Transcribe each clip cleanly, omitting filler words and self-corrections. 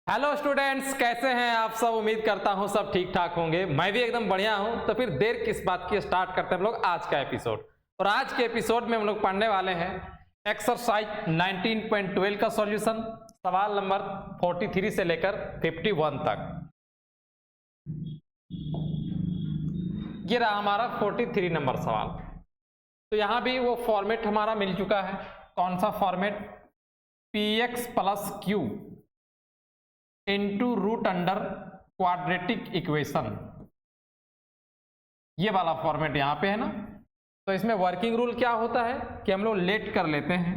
Hello students, कैसे हैं आप सब। उम्मीद करता हूं सब ठीक ठाक होंगे। मैं भी एकदम बढ़िया हूं। तो फिर देर किस बात की, स्टार्ट करते हैं हम लोग आज का एपिसोड। और आज के एपिसोड में हम लोग पढ़ने वाले हैं एक्सरसाइज 19.12 का सॉल्यूशन, सवाल नंबर 43 से लेकर 51 तक। ये रहा हमारा 43 नंबर सवाल। तो यहां भी वो फॉर्मेट हमारा मिल चुका है। कौन सा format? px plus q into root under quadratic equation, ये वाला फॉर्मेट यहां पे है ना। तो इसमें वर्किंग रूल क्या होता है कि हम लोग लेट कर लेते हैं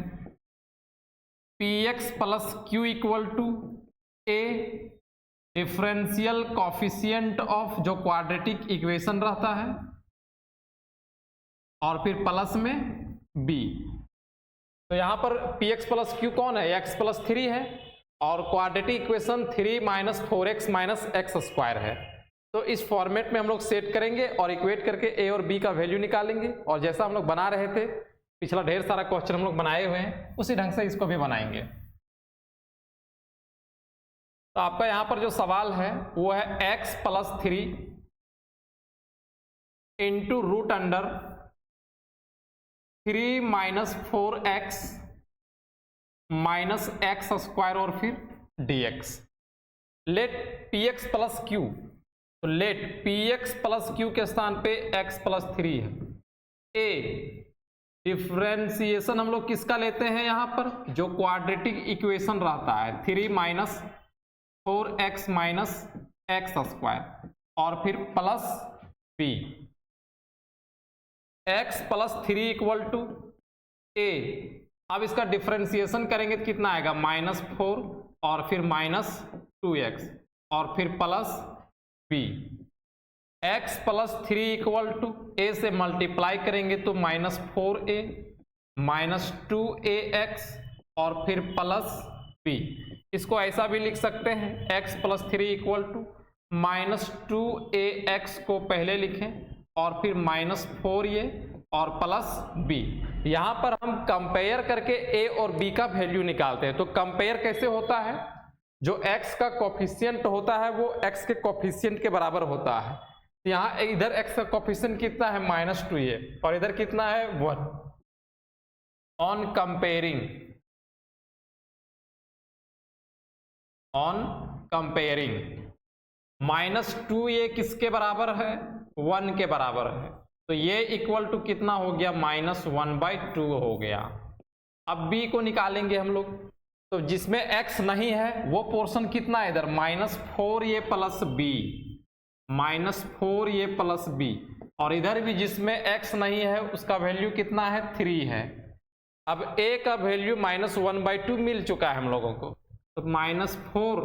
px plus q equal to a differential coefficient of जो क्वाड्रेटिक इक्वेशन रहता है, और फिर प्लस में b। तो यहां पर px प्लस क्यू कौन है? x प्लस 3 है, और quadratic equation 3 minus 4x minus x square है। तो इस फॉर्मेट में हम लोग सेट करेंगे और इक्वेट करके a और b का वैल्यू निकालेंगे। और जैसा हम लोग बना रहे थे पिछला ढेर सारा क्वेश्चन हम लोग बनाए हुए हैं, उसी ढंग से इसको भी बनाएंगे। तो आपका यहां पर जो सवाल है वो है x plus 3 into root under 3 minus 4x minus x square और फिर dx। Let px plus q, तो लेट px प्लस क्यू के स्थान पे x प्लस 3 है। a डिफ्रेंसिएशन हम लोग किसका लेते हैं यहां पर? जो क्वाड्रेटिक इक्वेशन रहता है 3 minus 4x minus x square, और फिर plus b। x plus 3 equal to a। अब इसका डिफरेंशिएशन करेंगे तो कितना आएगा? -4 और फिर -2x और फिर plus b। x plus 3 equal to a से मल्टीप्लाई करेंगे तो -4a -2ax और फिर प्लस b। इसको ऐसा भी लिख सकते हैं x plus 3 equal to -2ax को पहले लिखें और फिर -4a और प्लस b। यहां पर हम कंपेयर करके a और b का वैल्यू निकालते हैं। तो कंपेयर कैसे होता है? जो x का कोफिशिएंट होता है वो x के कोफिशिएंट के बराबर होता है। यहां इधर x का कोफिशिएंट कितना है? -2a, और इधर कितना है? 1। ऑन कंपेयरिंग -2a किसके बराबर है? 1 के बराबर है। तो ये इक्वल टू कितना हो गया? -1/2 हो गया। अब b को निकालेंगे हम लोग। तो जिसमें x नहीं है वो पोर्शन कितना है इधर? -4a plus b, -4a plus b। और इधर भी जिसमें x नहीं है उसका वैल्यू कितना है? 3 है। अब a का वैल्यू -1/2 मिल चुका है हम लोगों को। तो -4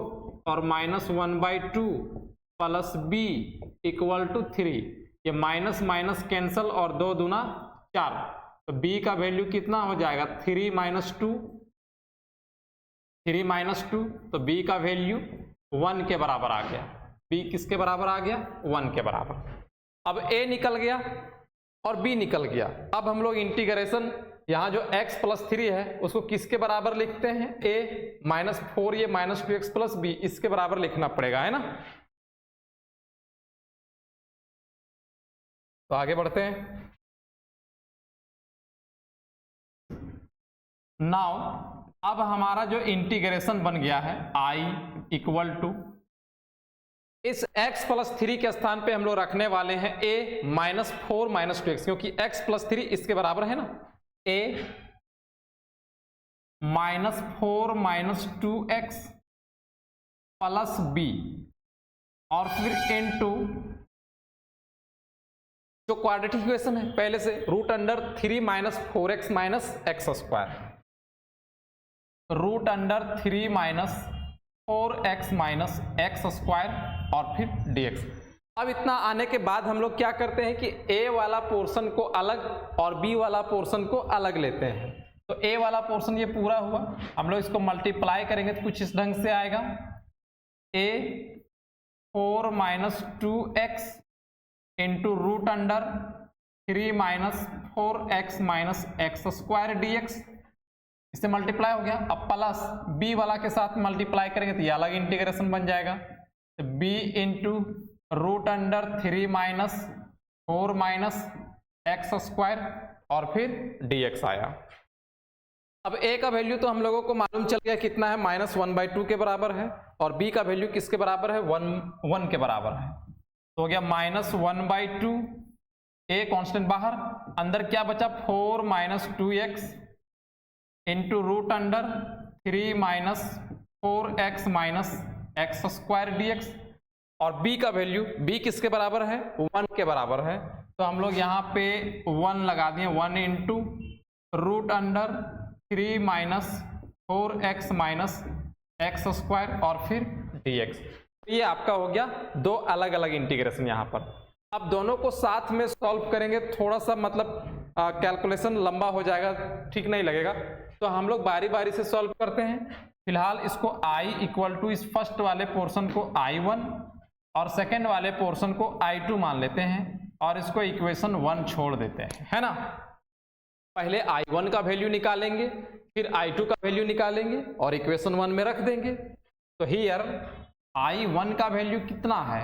और -1/2 प्लस b इक्वल टू 3। ये माइनस माइनस कैंसल और 2 दूना 4। तो b का वैल्यू कितना हो जाएगा? 3 माइनस 2, तो b का वैल्यू 1 के बराबर आ गया। b किसके बराबर आ गया? 1 के बराबर। अब a निकल गया और b निकल गया। अब हम लोग इंटीग्रेशन, यहां जो x प्लस 3 है उसको किसके बराबर लिखते हैं? a -4a -2x plus b, इसके बराबर लिखना पड़ेगा, है ना। तो आगे बढ़ते हैं। नाउ अब हमारा जो इंटीग्रेशन बन गया है i इक्वल टू, इस x प्लस 3 के स्थान पे हम लोग रखने वाले हैं a -4 -2x, क्योंकि x प्लस 3 इसके बराबर है ना। a -4 -2x प्लस b, और फिर इनटू जो क्वाड्रेटिक इक्वेशन है पहले से √3 minus 4x minus x square, √3 minus 4x minus x square और फिर dx। अब इतना आने के बाद हम लोग क्या करते हैं कि a वाला पोर्शन को अलग और b वाला पोर्शन को अलग लेते हैं। तो a वाला पोर्शन ये पूरा हुआ, हम लोग इसको मल्टीप्लाई करेंगे तो कुछ इस ढंग से आएगा। a 4 minus 2x into √3 minus 4x minus x square dx। इससे मल्टीप्लाई हो गया। अब प्लस b वाला के साथ मल्टीप्लाई करेंगे तो ये अलग इंटीग्रेशन बन जाएगा, तो b into root under 3 minus 4 minus x square और फिर dx आया। अब a का वैल्यू तो हम लोगों को मालूम चल गया कितना है, -1/2 के बराबर है, और b का वैल्यू किसके बराबर है, 1 के बराबर है, तो हो गया -1/2, a कांस्टेंट बाहर, अंदर क्या बचा 4 minus 2x into root under 3 minus 4x minus x square dx, और b का वैल्यू b किसके बराबर है, 1 के बराबर है, तो हम लोग यहाँ पे 1 लगा दिए, 1 into root under 3 minus 4x minus x square और फिर dx। ये आपका हो गया दो अलग अलग इंटीग्रेशन यहाँ पर। अब दोनों को साथ में सॉल्व करेंगे, थोड़ा सा मतलब कैलकुलेशन लंबा हो जाएगा, ठीक नहीं लगेगा, तो हम लोग बारी बारी से सॉल्व करते हैं। फिलहाल इसको i इक्वल टू इस फर्स्ट वाले पोर्शन को i1 और सेकेंड वाले पोर्शन को i2 मान लेते हैं, और इसको इक्वेशन 1 छोड़ देते हैं, है ना। पहले i1 का वैल्यू निकालेंगे, फिर i2 का वैल्यू निकालेंगे और इक्वेशन 1 में रख देंगे। तो हियर i1 का वैल्यू कितना है,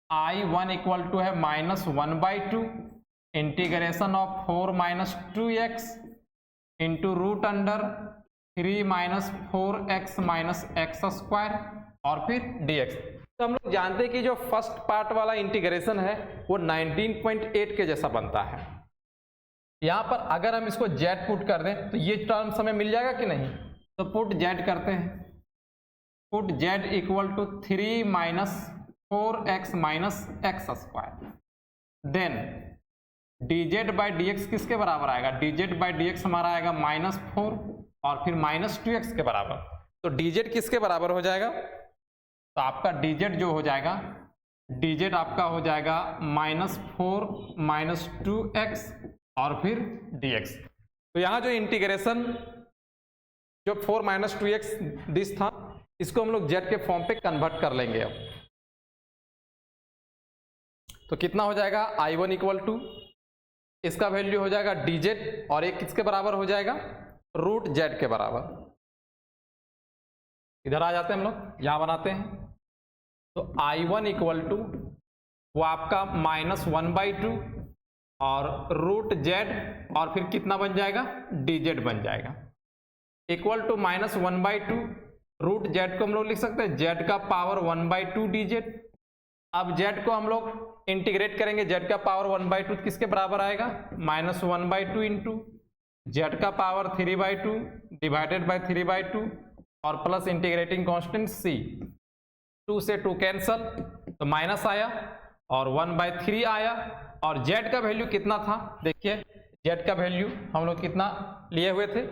i1 इक्वल टू है -1/2 integration of 4 minus 2x into root under 3 minus 4x minus x square और फिर dx। तो हम लोग जानते हैं कि जो फर्स्ट पार्ट वाला इंटीग्रेशन है वो 19.8 के जैसा बनता है। यहाँ पर अगर हम इसको z पुट कर दें तो ये टर्म्स हमें मिल जाएगा कि नहीं, तो पुट z करते हैं, put z equal to 3 minus 4x minus x square, then dz by dx किसके बराबर आएगा, dz बाई dx हमारा आएगा -4 और फिर -2x के बराबर, तो dz किसके बराबर हो जाएगा, तो आपका dz जो हो जाएगा, dz आपका हो जाएगा -4 -2x और फिर dx। तो यहाँ जो इंटीग्रेशन जो 4 2x दिस था, इसको हम लोग z के फॉर्म पे कन्वर्ट कर लेंगे। अब तो कितना हो जाएगा, i1 इक्वल टू इसका वैल्यू हो जाएगा dz और एक किसके बराबर हो जाएगा, रूट z के बराबर। इधर आ जाते हैं हम लोग, यहां बनाते हैं, तो i1 इक्वल टू वो आपका -1/2 और रूट z और फिर कितना बन जाएगा, dz बन जाएगा, इक्वल टू -1/2 रूट z को हम लोग लिख सकते हैं z का पावर 1/2 dz। अब z को हम लोग इंटीग्रेट करेंगे, z का पावर 1/2 किसके बराबर आएगा, -1/2 इंटू z का पावर 3/2 डिवाइडेड बाय 3/2 और प्लस इंटीग्रेटिंग कांस्टेंट c, 2 से 2 कैंसल तो माइनस आया और 1/3 आया, और z का वैल्यू कितना था, देखिए z का वैल्यू हम लोग कितना लिए हुए थे,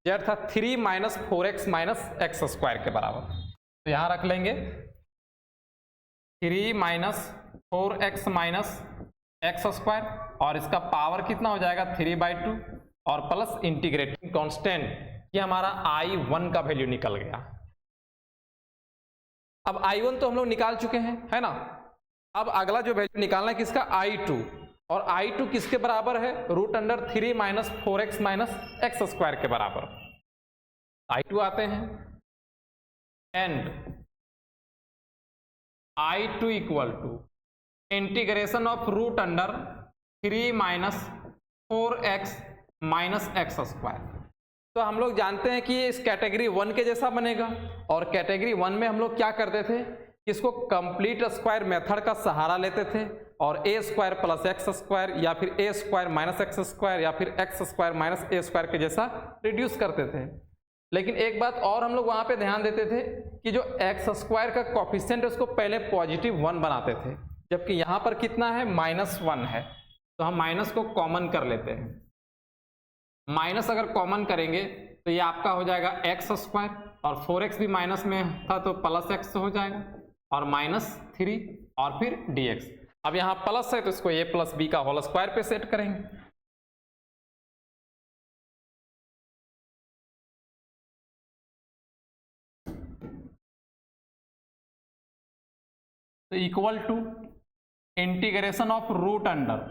z था 3 minus 4x minus x square के बराबर, तो यहां रख लेंगे 3 minus 4x minus x square और इसका पावर कितना हो जाएगा 3/2 और प्लस इंटीग्रेटिंग कांस्टेंट, ये हमारा i1 का वैल्यू निकल गया। अब i1 तो हम लोग निकाल चुके हैं, है ना। अब अगला जो वैल्यू निकालना है किसका, i2, और i2 किसके बराबर है, root under 3 minus 4x minus x square के बराबर। i2 आते हैं and i2 equal to integration of root under 3 minus 4x minus x square. तो हम लोग जानते हैं कि ये इस कैटेगरी 1 के जैसा बनेगा, और कैटेगरी 1 में हम लोग क्या करते थे, इसको कंप्लीट स्क्वायर मेथड का सहारा लेते थे और a square plus x square या फिर a square minus x square या फिर x square minus a square के जैसा रिड्यूस करते थे। लेकिन एक बात और हम लोग वहां पे ध्यान देते थे कि जो एक्स स्क्वायर का कोफिशिएंट है उसको पहले +1 बनाते थे, जबकि यहाँ पर कितना है, -1 है, तो हम माइनस को कॉमन कर लेते हैं। माइनस अगर कॉमन करेंगे तो ये आपका हो जाएगा एक्स स्क्वायर और 4x भी माइनस में था तो प्लस एक्स हो जाएगा और -3 और फिर dx। अब यहाँ प्लस है तो इसको a प्लस बी का होल स्क्वायर पे सेट करेंगे, तो equal to integration of root under.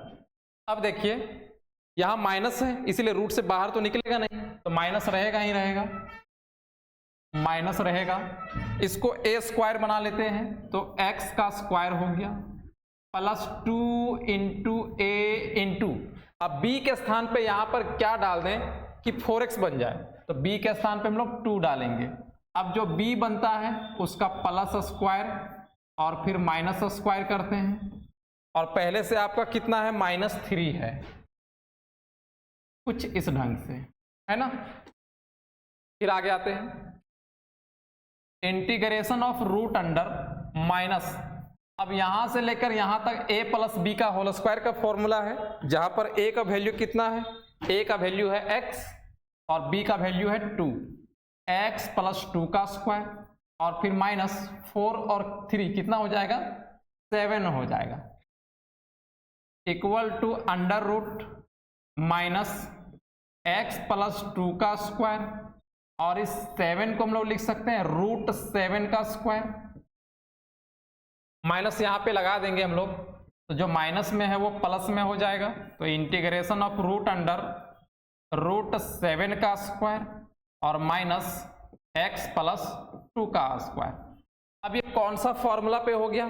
अब देखिए यहाँ माइनस है इसीलिए रूट से बाहर तो निकलेगा नहीं, तो माइनस रहेगा ही रहेगा, माइनस रहेगा। इसको ए स्क्वायर बना लेते हैं तो एक्स का स्क्वायर हो गया प्लस 2 इंटू ए इंटू, अब बी के स्थान पे यहां पर क्या डाल दें कि 4x बन जाए, तो बी के स्थान पे हम लोग 2 डालेंगे। अब जो बी बनता है उसका प्लस स्क्वायर और फिर माइनस स्क्वायर करते हैं, और पहले से आपका कितना है -3 है, कुछ इस ढंग से है ना। फिर आगे आते हैं, integration of root under minus, अब यहां से लेकर यहां तक a प्लस बी का होल स्क्वायर का फॉर्मूला है, जहां पर a का वैल्यू कितना है, a का वैल्यू है x और b का वैल्यू है 2, x प्लस 2 का स्क्वायर और फिर माइनस 4 और 3 कितना हो जाएगा 7 हो जाएगा, equal to under root minus x plus 2 का स्क्वायर, और इस 7 को हम लोग लिख सकते हैं √7 का स्क्वायर, माइनस यहाँ पे लगा देंगे हम लोग, तो जो माइनस में है वो प्लस में हो जाएगा, तो इंटीग्रेशन ऑफ रूट अंडर √7 का स्क्वायर और माइनस x प्लस 2 का स्क्वायर। अब ये कौन सा फॉर्मूला पे हो गया,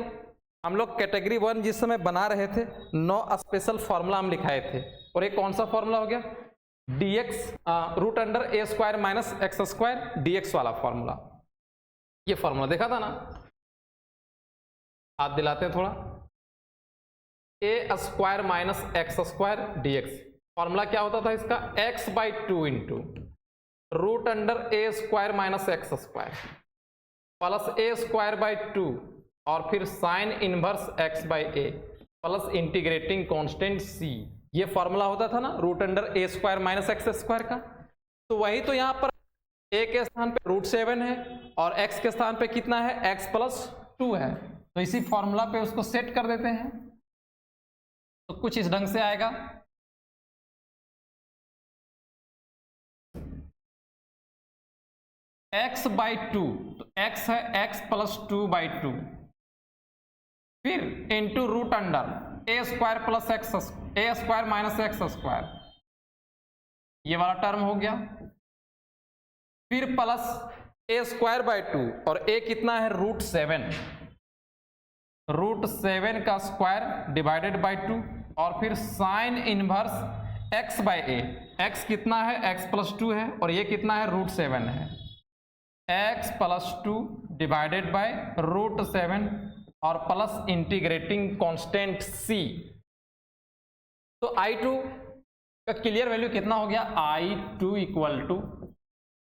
हम लोग कैटेगरी 1 जिस समय बना रहे थे 9 स्पेशल फॉर्मूला हम लिखाए थे, और ये कौन सा फॉर्मूला हो गया dx root under a square minus x square dx वाला फॉर्मूला, ये फॉर्मूला देखा था ना, हाथ दिलाते हैं थोड़ा, a square minus x square dx, formula क्या होता था इसका x/2 into root under a square minus x square plus a square by 2 और फिर sine inverse x/a plus integrating constant c, ये फॉर्मूला होता था ना root under a square minus x square का। तो वही तो यहाँ पर a के स्थान पे √7 है और x के स्थान पे कितना है x प्लस 2 है, तो इसी फॉर्मूला पे उसको सेट कर देते हैं, तो कुछ इस ढंग से आएगा, x/2, तो x है x प्लस 2/2 फिर into root under a square plus a square minus x square, ये वाला टर्म हो गया, फिर प्लस a स्क्वायर बाई 2 और a कितना है √7 का स्क्वायर डिवाइडेड बाई 2 और फिर साइन इनवर्स x/a, x कितना है x प्लस 2 है और ये कितना है √7 है, x प्लस 2 डिवाइडेड बाई √7 और प्लस इंटीग्रेटिंग कांस्टेंट c, तो I2 का क्लियर वैल्यू कितना हो गया I2 equal to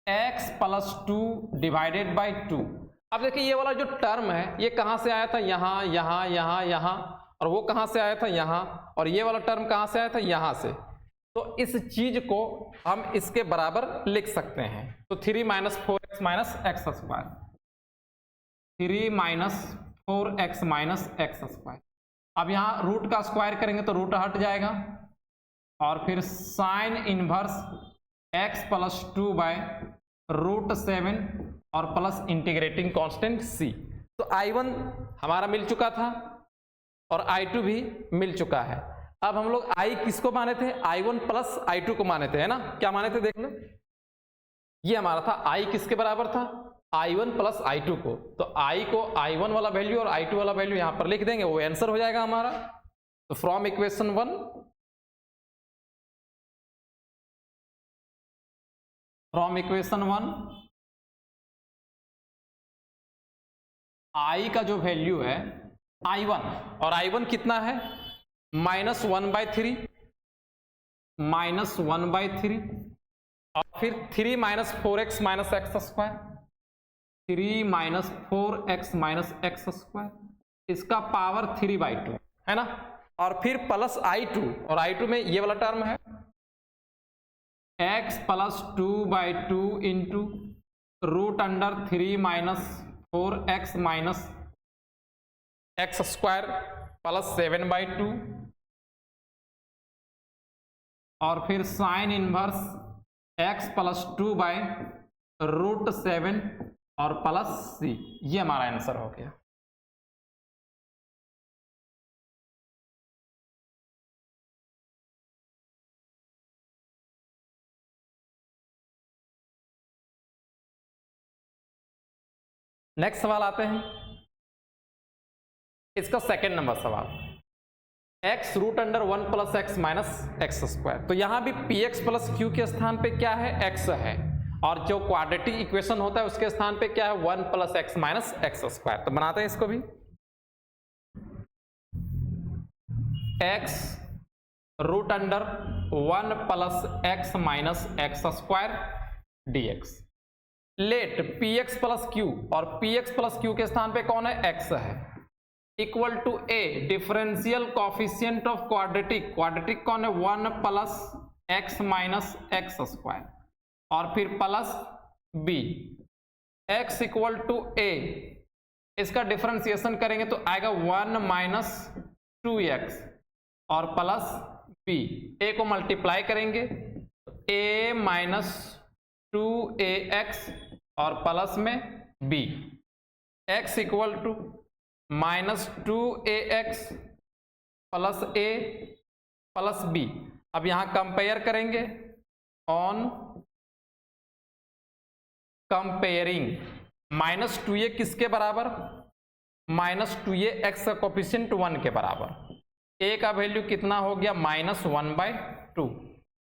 x plus 2 divided by 2। अब देखिए ये वाला जो टर्म है ये कहां से आया था, यहां यहां यहां यहां, और वो कहां से आया था यहां, और ये वाला टर्म कहां से आया था यहां से, तो इस चीज को हम इसके बराबर लिख सकते हैं, तो 3 minus 4x minus x square, 3 minus 4x minus x square, अब यहाँ रूट का स्क्वायर करेंगे तो रूट हट जाएगा और फिर sine inverse x plus 2 by √7 और प्लस इंटीग्रेटिंग कांस्टेंट c। तो I1 हमारा मिल चुका था और I2 भी मिल चुका है। अब हम लोग I किसको माने थे, I1 प्लस I2 को माने थे, है ना, क्या माने थे देख लो, ये हमारा था I किसके बराबर था I1 प्लस I2 को, तो I को I1 वाला वैल्यू और I2 वाला वैल्यू यहां पर लिख देंगे, वो आंसर हो जाएगा हमारा। तो फ्रॉम इक्वेशन 1 I का जो वैल्यू है I1, और I1 कितना है -1/3 और फिर 3 minus 4x minus x square, 3 minus 4x minus x square, इसका पावर 3/2 है ना, और फिर प्लस I2, और I2 में ये वाला टर्म है x plus 2/2 into root under 3 minus 4x minus x square plus 7/2 और फिर sine inverse x plus 2 by √7 और प्लस c, ये हमारा आंसर हो गया। नेक्स्ट सवाल आते हैं, इसका सेकंड नंबर सवाल, x root under 1 plus x minus x square. तो यहां भी पी एक्स प्लस क्यू के स्थान पे क्या है, x है, और जो क्वाड्रेटिक इक्वेशन होता है उसके स्थान पे क्या है, 1 plus x minus x square. तो बनाते हैं इसको भी, x root under 1 plus x minus x square dx। Let p x plus q, और पी एक्स प्लस क्यू के स्थान पे कौन है, x है, equal to a differential coefficient of quadratic, quadratic कौन है, 1 plus x minus x square, और फिर plus b, x equal to a, इसका डिफरेंशिएशन करेंगे तो आएगा 1 माइनस 2x और प्लस बी, ए को मल्टीप्लाई करेंगे तो a माइनस 2ax और प्लस में b, x equal to minus 2ax plus a plus b। अब यहां कंपेयर करेंगे, ऑन कंपेयरिंग, माइनस 2a किसके बराबर, माइनस 2a x का कोफिशिएंट 1 के बराबर, a का वैल्यू कितना हो गया, माइनस 1/2।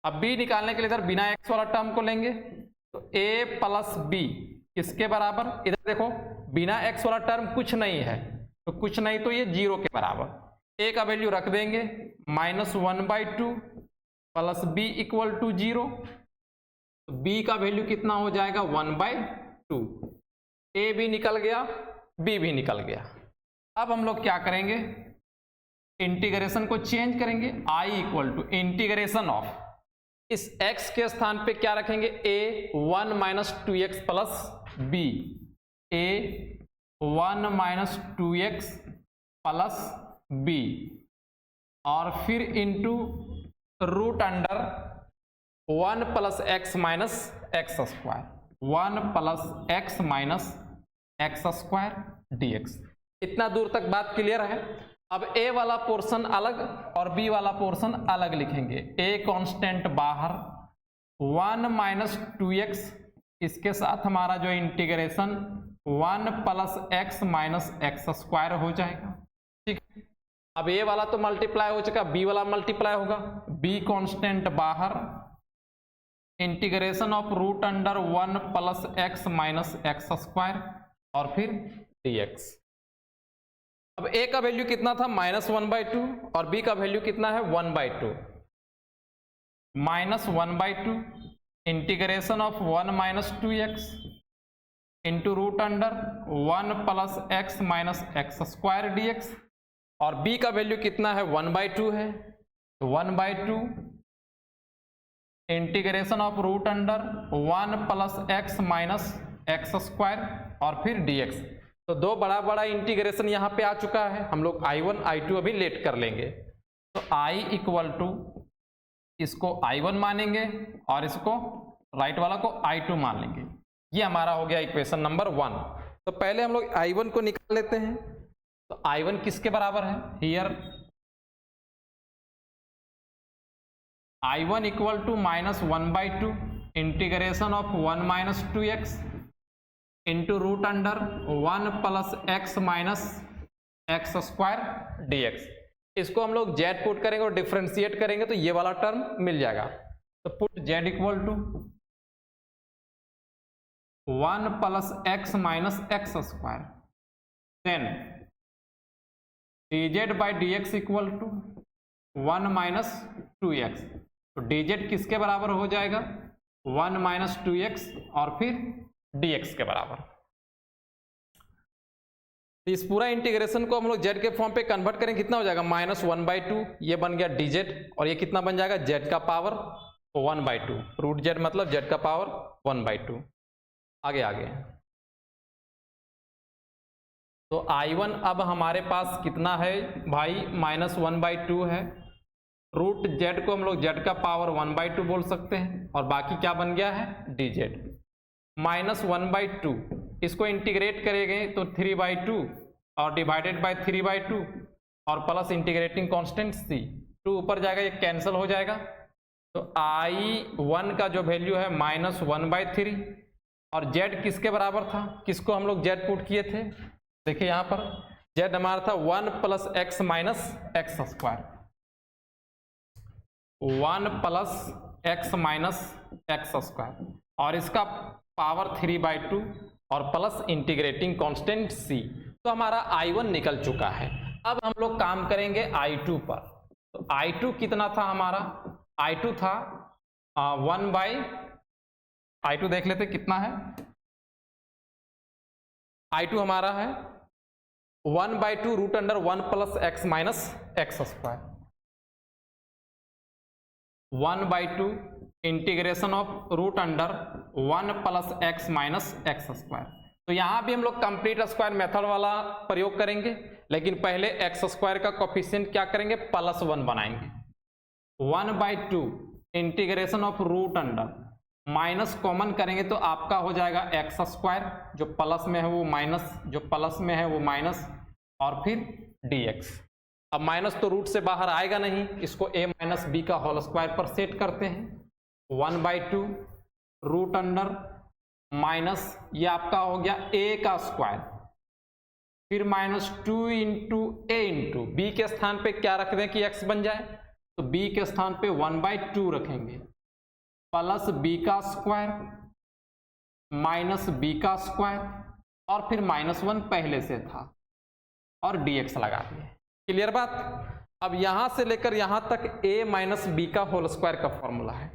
अब b निकालने के लिए इधर बिना x वाला टर्म को लेंगे तो a प्लस b किसके बराबर, इधर देखो बिना x वाला टर्म कुछ नहीं है, तो कुछ नहीं तो ये 0 के बराबर, a का वैल्यू रख देंगे minus 1/2 plus b equal to 0, तो b का वैल्यू कितना हो जाएगा, 1/2, a भी निकल गया, b भी निकल गया। अब हम लोग क्या करेंगे, इंटीग्रेशन को चेंज करेंगे, i equal to integration of, इस x के स्थान पे क्या रखेंगे, a 1 minus 2x plus b, a 1 minus 2x plus b, और फिर into root under 1 plus x minus x square, 1 plus x minus x square dx। इतना दूर तक बात क्लियर है। अब a वाला पोर्शन अलग और b वाला पोर्शन अलग लिखेंगे, a कांस्टेंट बाहर, 1 माइनस 2x, इसके साथ हमारा जो integration 1 plus x minus x square हो जाएगा, ठीक है। अब a वाला तो मल्टीप्लाई हो चुका, b वाला मल्टीप्लाई होगा, b कांस्टेंट बाहर, integration of root under 1 plus x minus x square और फिर dx। अब a का वैल्यू कितना था, माइनस 1/2, और b का वैल्यू कितना है, 1/2, minus 1/2 integration of 1 minus 2x into root under 1 plus x minus x square dx, और b का वैल्यू कितना है, 1/2 है, तो 1/2 integration of root under 1 plus x minus x square और फिर dx। तो दो बड़ा बड़ा इंटीग्रेशन यहाँ पे आ चुका है, हम लोग I1 I2 अभी लेट कर लेंगे, तो I इक्वल टू, इसको I1 मानेंगे और इसको राइट वाला को I2 मान लेंगे। ये हमारा हो गया इक्वेशन नंबर 1। तो पहले हम लोग I1 को निकाल लेते हैं, तो I1 किसके बराबर है, here I1 equal to minus 1/2 integration of 1 minus 2x into root under 1 plus x minus x square dx। इसको हम लोग z पुट करेंगे और डिफ्रेंशिएट करेंगे तो ये वाला टर्म मिल जाएगा। तो put z equal to 1 plus x minus x square, then dz by dx equal to 1 minus 2x। तो dz किसके बराबर हो जाएगा, 1 माइनस 2x और फिर dx के बराबर। इस पूरा इंटीग्रेशन को हम लोग z के फॉर्म पे कन्वर्ट करें, कितना हो जाएगा, माइनस 1/2, ये बन गया dz, और ये कितना बन जाएगा, z का पावर 1/2, रूट z मतलब z का पावर 1/2। आगे आगे तो I1 अब हमारे पास कितना है भाई, माइनस 1/2 है, रूट z को हम लोग z का पावर 1/2 बोल सकते हैं, और बाकी क्या बन गया है, dz माइनस 1/2, इसको इंटीग्रेट करेंगे तो 3/2 और डिवाइडेड बाय 3/2 और प्लस इंटीग्रेटिंग कांस्टेंट c, 2 ऊपर जाएगा, ये कैंसिल हो जाएगा। तो I1 का जो वैल्यू है माइनस 1/3 और z किसके बराबर था, किसको हम लोग z पुट किए थे, देखिए यहाँ पर z हमारा था 1 plus x minus x square, 1 plus x minus x square, और इसका पावर 3/2 और प्लस इंटीग्रेटिंग कांस्टेंट c। तो हमारा I1 निकल चुका है। अब हम लोग काम करेंगे I2 पर। तो I2 कितना था हमारा, I2 था 1/I2 देख लेते कितना है, I2 हमारा है 1/2 root under 1 plus x minus x square, 1/2 integration of root under 1 plus x minus x square. तो यहां भी हम लोग कंप्लीट स्क्वायर मेथड वाला प्रयोग करेंगे, लेकिन पहले एक्स स्क्वायर का कोफिशिएंट क्या करेंगे, +1 बनाएंगे। 1/2 integration of root under, minus common करेंगे तो आपका हो जाएगा एक्स स्क्वायर, जो प्लस में है वो माइनस, जो प्लस में है वो माइनस, और फिर dx। अब माइनस तो रूट से बाहर आएगा नहीं, इसको a माइनस बी का होल स्क्वायर पर सेट करते हैं। 1/2 रूट अंडर माइनस, ये आपका हो गया a का स्क्वायर, फिर -2 इंटू a इंटू बी के स्थान पे क्या रख दें कि x बन जाए, तो b के स्थान पे 1/2 रखेंगे, प्लस b का स्क्वायर माइनस b का स्क्वायर, और फिर -1 पहले से था, और dx लगा दिए। क्लियर बात। अब यहां से लेकर यहां तक a माइनस बी का होल स्क्वायर का फॉर्मूला है।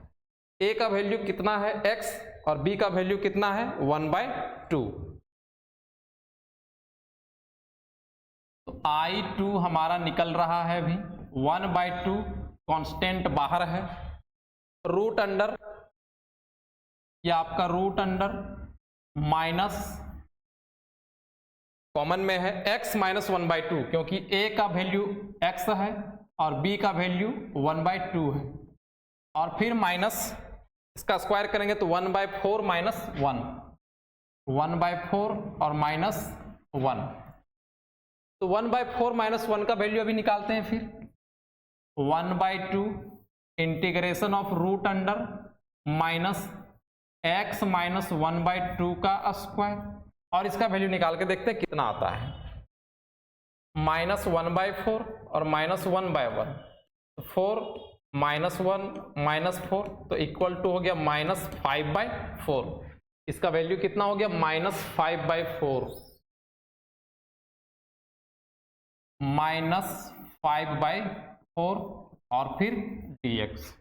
a का वैल्यू कितना है x, और b का वैल्यू कितना है 1/2। तो I2 हमारा निकल रहा है अभी 1/2, कांस्टेंट बाहर है, रूट अंडर, ये आपका रूट अंडर माइनस कॉमन में है x माइनस 1/2, क्योंकि a का वैल्यू x है और b का वैल्यू 1/2 है, और फिर माइनस इसका स्क्वायर करेंगे तो 1/4 माइनस 1, 1/4 और माइनस 1, तो 1/4 माइनस 1 का वैल्यू अभी निकालते हैं। फिर 1/2 integration of root under minus x minus 1/2 का स्क्वायर, और इसका वैल्यू निकाल के देखते हैं कितना आता है, -1/4 और -1/1, 4 -1 -4, तो इक्वल टू हो गया -5/4। इसका वैल्यू कितना हो गया, -5/4, -5/4, और फिर dx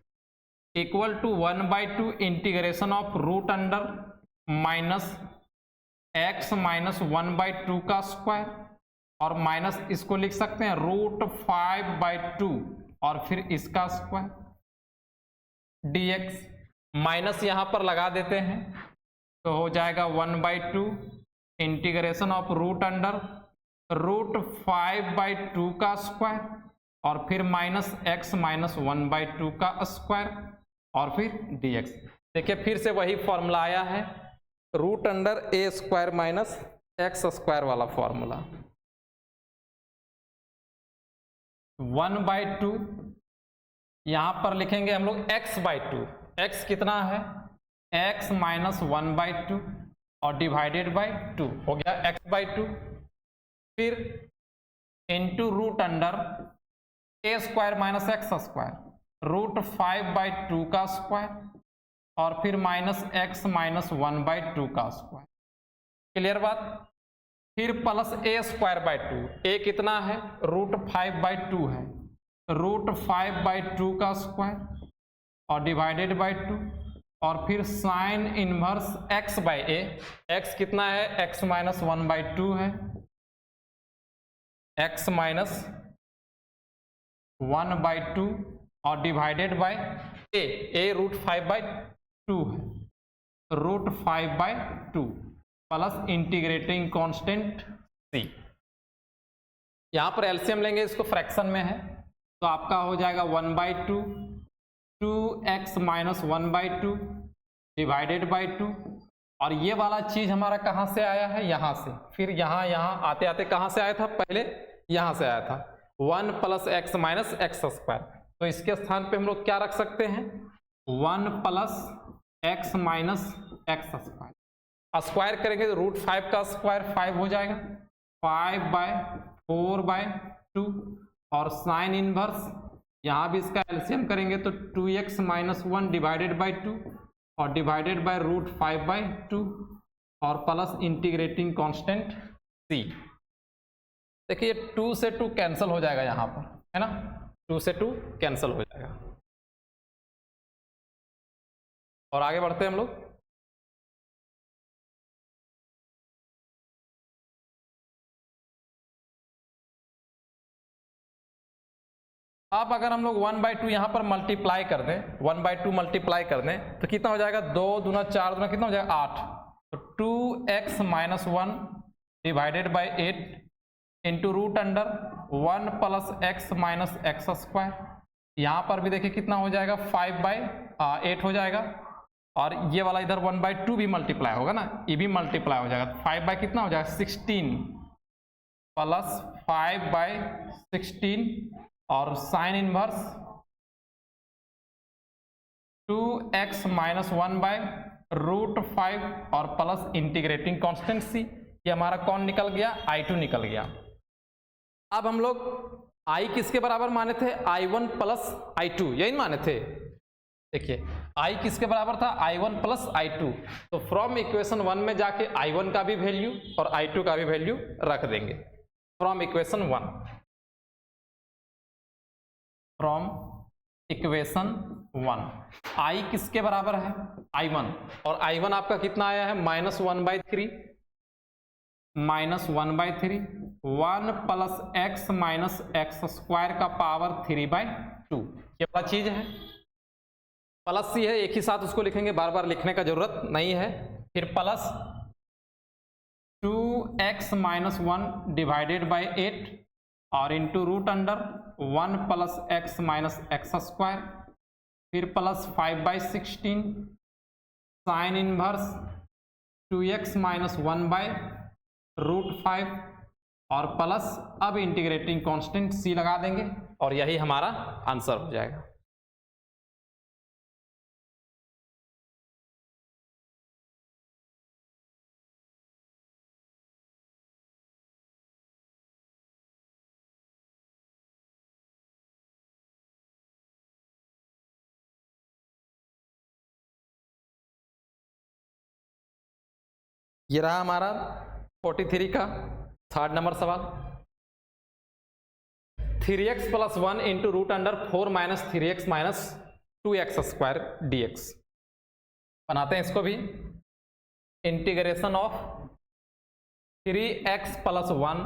equal to 1/2 integration of root under minus x minus 1/2 का स्क्वायर, और माइनस इसको लिख सकते हैं √5/2 और फिर इसका स्क्वायर, dx माइनस यहां पर लगा देते हैं तो हो जाएगा 1/2 इंटीग्रेशन ऑफ रूट अंडर √5/2 का स्क्वायर, और फिर माइनस x माइनस 1/2 का स्क्वायर, और फिर dx। देखिए फिर से वही फॉर्मूला आया है, root under a square minus x square वाला फॉर्मूला। 1/2 यहां पर लिखेंगे हम लोग x/2, x कितना है x माइनस 1/2 और डिवाइडेड बाय 2 हो गया x/2, फिर into root under a square minus x square √5/2 का स्क्वायर, और फिर माइनस x माइनस 1/2 का स्क्वायर। क्लियर बात। फिर प्लस a स्क्वायर/2, a कितना है √5/2 है, √5/2 का स्क्वायर और डिवाइडेड बाय 2, और फिर साइन इनवर्स x/a, x कितना है x माइनस 1/2 है, x माइनस 1/2 और डिवाइडेड बाय a √5/2 है, √5/2 प्लस इंटीग्रेटिंग कांस्टेंट c। यहां पर एलसीएम लेंगे, इसको फ्रैक्शन में है तो आपका हो जाएगा 1/2 2x माइनस 1/2 डिवाइडेड बाय 2, और ये वाला चीज हमारा कहां से आया है, यहां से, फिर यहां आते आते कहां से आया था, पहले यहां से आया था 1 plus x minus x square. तो इसके स्थान पे हम लोग क्या रख सकते हैं 1 plus x minus x square, square करेंगे तो √5 का स्क्वायर 5 हो जाएगा, 5/4/2 और साइन इनवर्स यहाँ भी इसका एलसीएम करेंगे तो 2x - 1 डिवाइडेड बाई 2 और डिवाइडेड बाय √5/2 और प्लस इंटीग्रेटिंग कांस्टेंट c। देखिए 2 से 2 कैंसिल हो जाएगा यहाँ पर, है ना, 2 से 2 कैंसिल हो जाएगा। और आगे बढ़ते हैं हम लोग। अब अगर हम लोग 1/2 यहाँ पर मल्टीप्लाई कर दें, 1/2 मल्टीप्लाई कर दें तो कितना हो जाएगा, 2 दूना 4 दूना कितना हो जाएगा 8, तो 2x - 1 divided by 8 into √1 plus x minus x square. यहाँ पर भी देखिए कितना हो जाएगा 5/8 हो जाएगा और ये वाला इधर 1/2 भी मल्टीप्लाई होगा ना, ये भी मल्टीप्लाई हो जाएगा, 5 बाई कितना हो जाएगा 16 प्लस 5/16 और साइन इनवर्स 2x - 1/√5 और प्लस इंटीग्रेटिंग कांस्टेंट c। ये हमारा कौन निकल गया, I2 निकल गया। अब हम लोग I किसके बराबर माने थे, I1 प्लस I2, यही माने थे। देखिए I किसके बराबर था, I1 प्लस I2, तो फ्रॉम इक्वेशन 1 में जाके I1 का भी वैल्यू और I2 का भी वैल्यू रख देंगे। From equation 1, from equation 1 I किसके बराबर है, I1, और I1 आपका कितना आया है -1/3 1 plus x minus x square का पावर 3/2, ये वाला चीज है। प्लस सी है, एक ही साथ उसको लिखेंगे, बार बार लिखने का जरूरत नहीं है। फिर प्लस 2x - 1 डिवाइडेड बाई 8 और into √1 plus x minus x square, फिर प्लस 5/16 साइन इनवर्स 2x - 1/√5 और प्लस अब इंटीग्रेटिंग कांस्टेंट c लगा देंगे और यही हमारा आंसर हो जाएगा। ये रहा हमारा 43 का 3rd नंबर सवाल। 3x + 1 into √4 minus 3x minus 2x square dx। बनाते हैं इसको भी। Integration of 3x + 1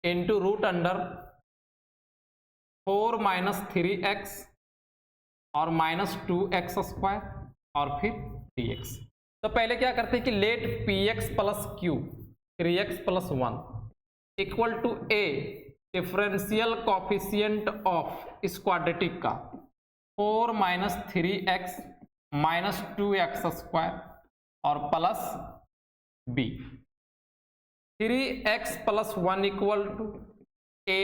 into √4 minus 3x और माइनस 2x स्क्वायर और फिर dx। तो पहले क्या करते हैं कि let px + q 3x + 1 equal to a differential coefficient of इस क्वाड्रेटिक का 4 minus 3x minus 2x square और plus b। 3x + 1 equal to a,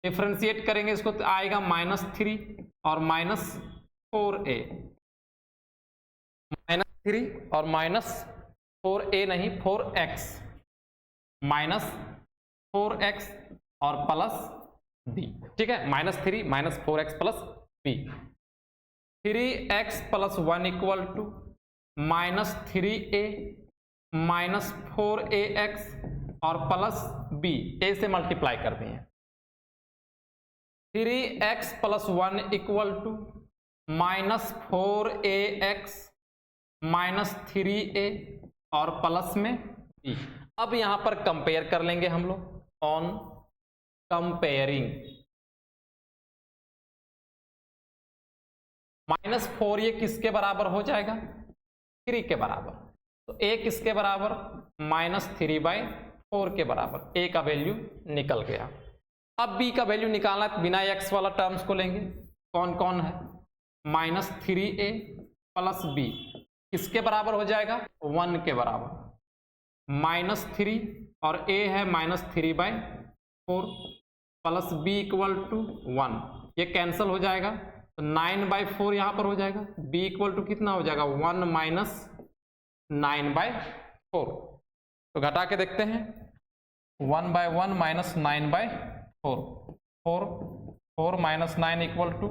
differentiate करेंगे इसको तो आएगा -3 और -4a, -3 और -4a नहीं 4x -4x और प्लस b, ठीक है, -3 -4x plus b। 3x + 1 equal to -3a -4ax और प्लस b, a से मल्टीप्लाई कर दिए। 3x + 1 equal to -4ax -3a और प्लस में b। अब यहां पर कंपेयर कर लेंगे हम लोग, ऑन कंपेयरिंग -4 ये किसके बराबर हो जाएगा, 3 के बराबर, तो a किसके बराबर -3/4 के बराबर, a का वैल्यू निकल गया। अब b का वैल्यू निकालना है, बिना x वाला टर्म्स को लेंगे, कौन कौन है, -3a प्लस b किसके बराबर हो जाएगा 1 के बराबर, -3 और a है -3/4 प्लस b इक्वल टू 1, ये कैंसिल हो जाएगा तो 9/4 यहां पर हो जाएगा, b इक्वल टू कितना हो जाएगा 1 - 9/4। तो घटा के देखते हैं, 1/1 माइनस 9/4, 4 माइनस 9 इक्वल टू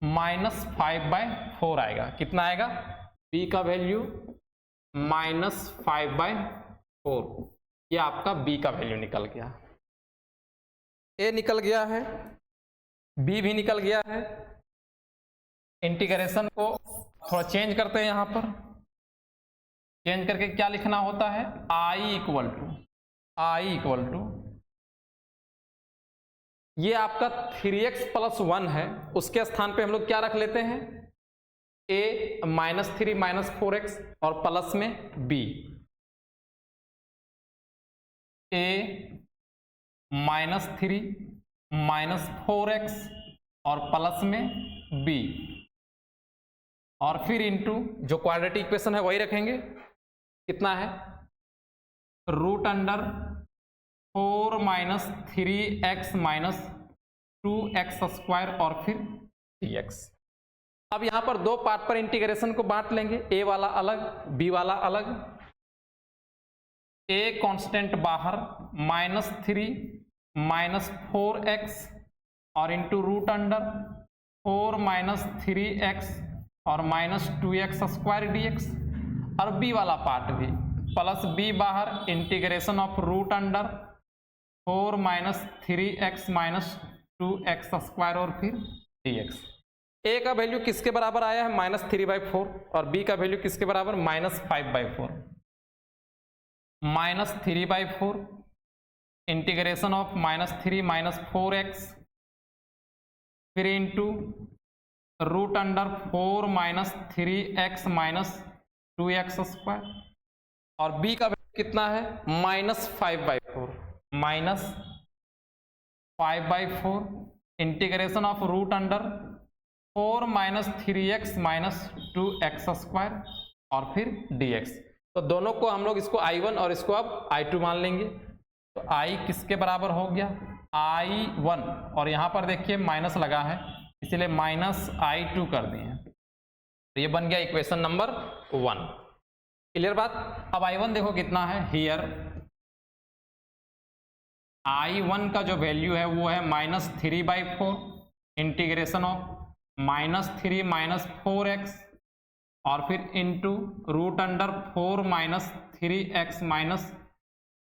-5/4 आएगा। कितना आएगा? b का वैल्यू -5/4। ये आपका b का वैल्यू निकल गया। a निकल गया है, b भी निकल गया है। इंटीग्रेशन को थोड़ा चेंज करते हैं, यहां पर चेंज करके क्या लिखना होता है? i इक्वल टू ये आपका 3x + 1 है, उसके स्थान पे हम लोग क्या रख लेते हैं? a -3 - 4x और प्लस में b, a -3 - 4x और प्लस में b, और फिर इंटू जो क्वाड्रेटिक इक्वेशन है वही रखेंगे। कितना है? √4 - 3x - 2x² और फिर dx। अब यहां पर दो पार्ट पर इंटीग्रेशन को बांट लेंगे, a वाला अलग, b वाला अलग। a कांस्टेंट बाहर, -3 - 4x और इंटू √4 - 3x और -2x² dx। और b वाला पार्ट भी प्लस b बाहर, इंटीग्रेशन ऑफ √4 - 3x - 2x² और फिर dx। a का वैल्यू किसके बराबर आया है? -3/4 और b का वैल्यू किसके बराबर? -5/4। -3/4 इंटीग्रेशन ऑफ -3 - 4x फिर इंटू √4 - 3x - 2x² और b का वैल्यू कितना है? -5/4। -5/4 इंटीग्रेशन ऑफ √4 - 3x - 2x² और फिर dx। तो दोनों को हम लोग इसको I1 और इसको अब I2 मान लेंगे। तो I किसके बराबर हो गया? I1, और यहां पर देखिए माइनस लगा है इसलिए -I2 कर दिए। तो ये बन गया इक्वेशन नंबर 1। क्लियर बात? अब I1 देखो कितना है, हियर I1 का जो वैल्यू है वो है -3/4 इंटीग्रेशन ऑफ -3 - 4x और फिर इंटू √4 - 3x -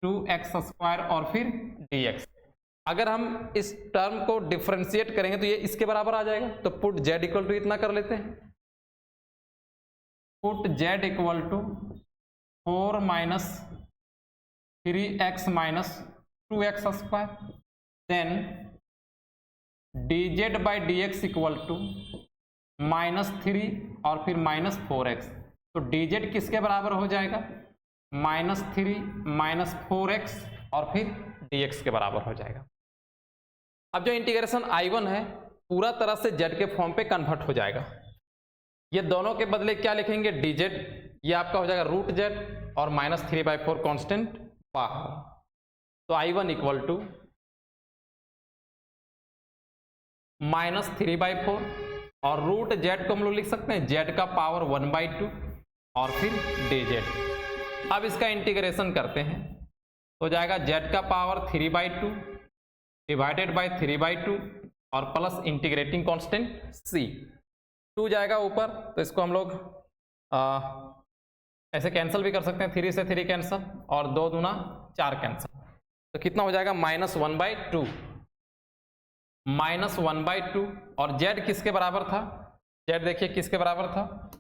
2x² और फिर dx। अगर हम इस टर्म को डिफरेंशिएट करेंगे तो ये इसके बराबर आ जाएगा। तो पुट z इक्वल टू इतना कर लेते हैं, put z equal to 4 - 3x - 2x², then dz/dx equal to -3 और फिर -4x। तो dz किसके बराबर हो जाएगा? -3 - 4x और फिर dx के बराबर हो जाएगा। अब जो इंटीग्रेशन I1 है पूरा तरह से z के फॉर्म पे कन्वर्ट हो जाएगा। ये दोनों के बदले क्या लिखेंगे? dz, ये आपका हो जाएगा √z और -3/4 कांस्टेंट बाहर। तो I1 इक्वल टू -3/4 और √z को हम लोग लिख सकते हैं z का पावर 1/2 और फिर dz। अब इसका इंटीग्रेशन करते हैं तो जाएगा z का पावर 3/2 डिवाइडेड बाय 3/2 और प्लस इंटीग्रेटिंग कांस्टेंट c। 2 जाएगा ऊपर तो इसको हम लोग ऐसे कैंसिल भी कर सकते हैं, 3 से 3 कैंसिल और 2 दूना 4 कैंसिल। तो कितना हो जाएगा? -1/2, -1/2। और z किसके बराबर था? z देखिए किसके बराबर था?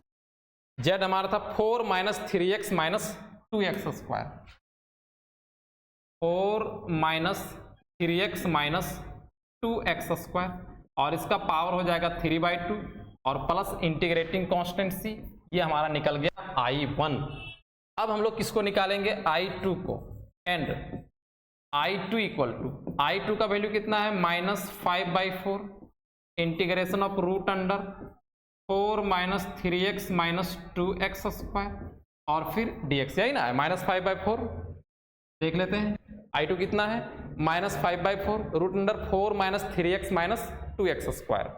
z हमारा था 4 - 3x - 2x², 4 - 3x - 2x² और इसका पावर हो जाएगा 3/2 और प्लस इंटीग्रेटिंग कांस्टेंट c। ये हमारा निकल गया I1। अब हम लोग किसको निकालेंगे? I2 को। And I2 equal to, I2 का वैल्यू कितना है? -5/4 इंटीग्रेशन ऑफ √4 - 3x - 2x² और फिर dx। यही ना है -5/4। देख लेते हैं I2 कितना है? -5/4 √4 - 3x - 2x²।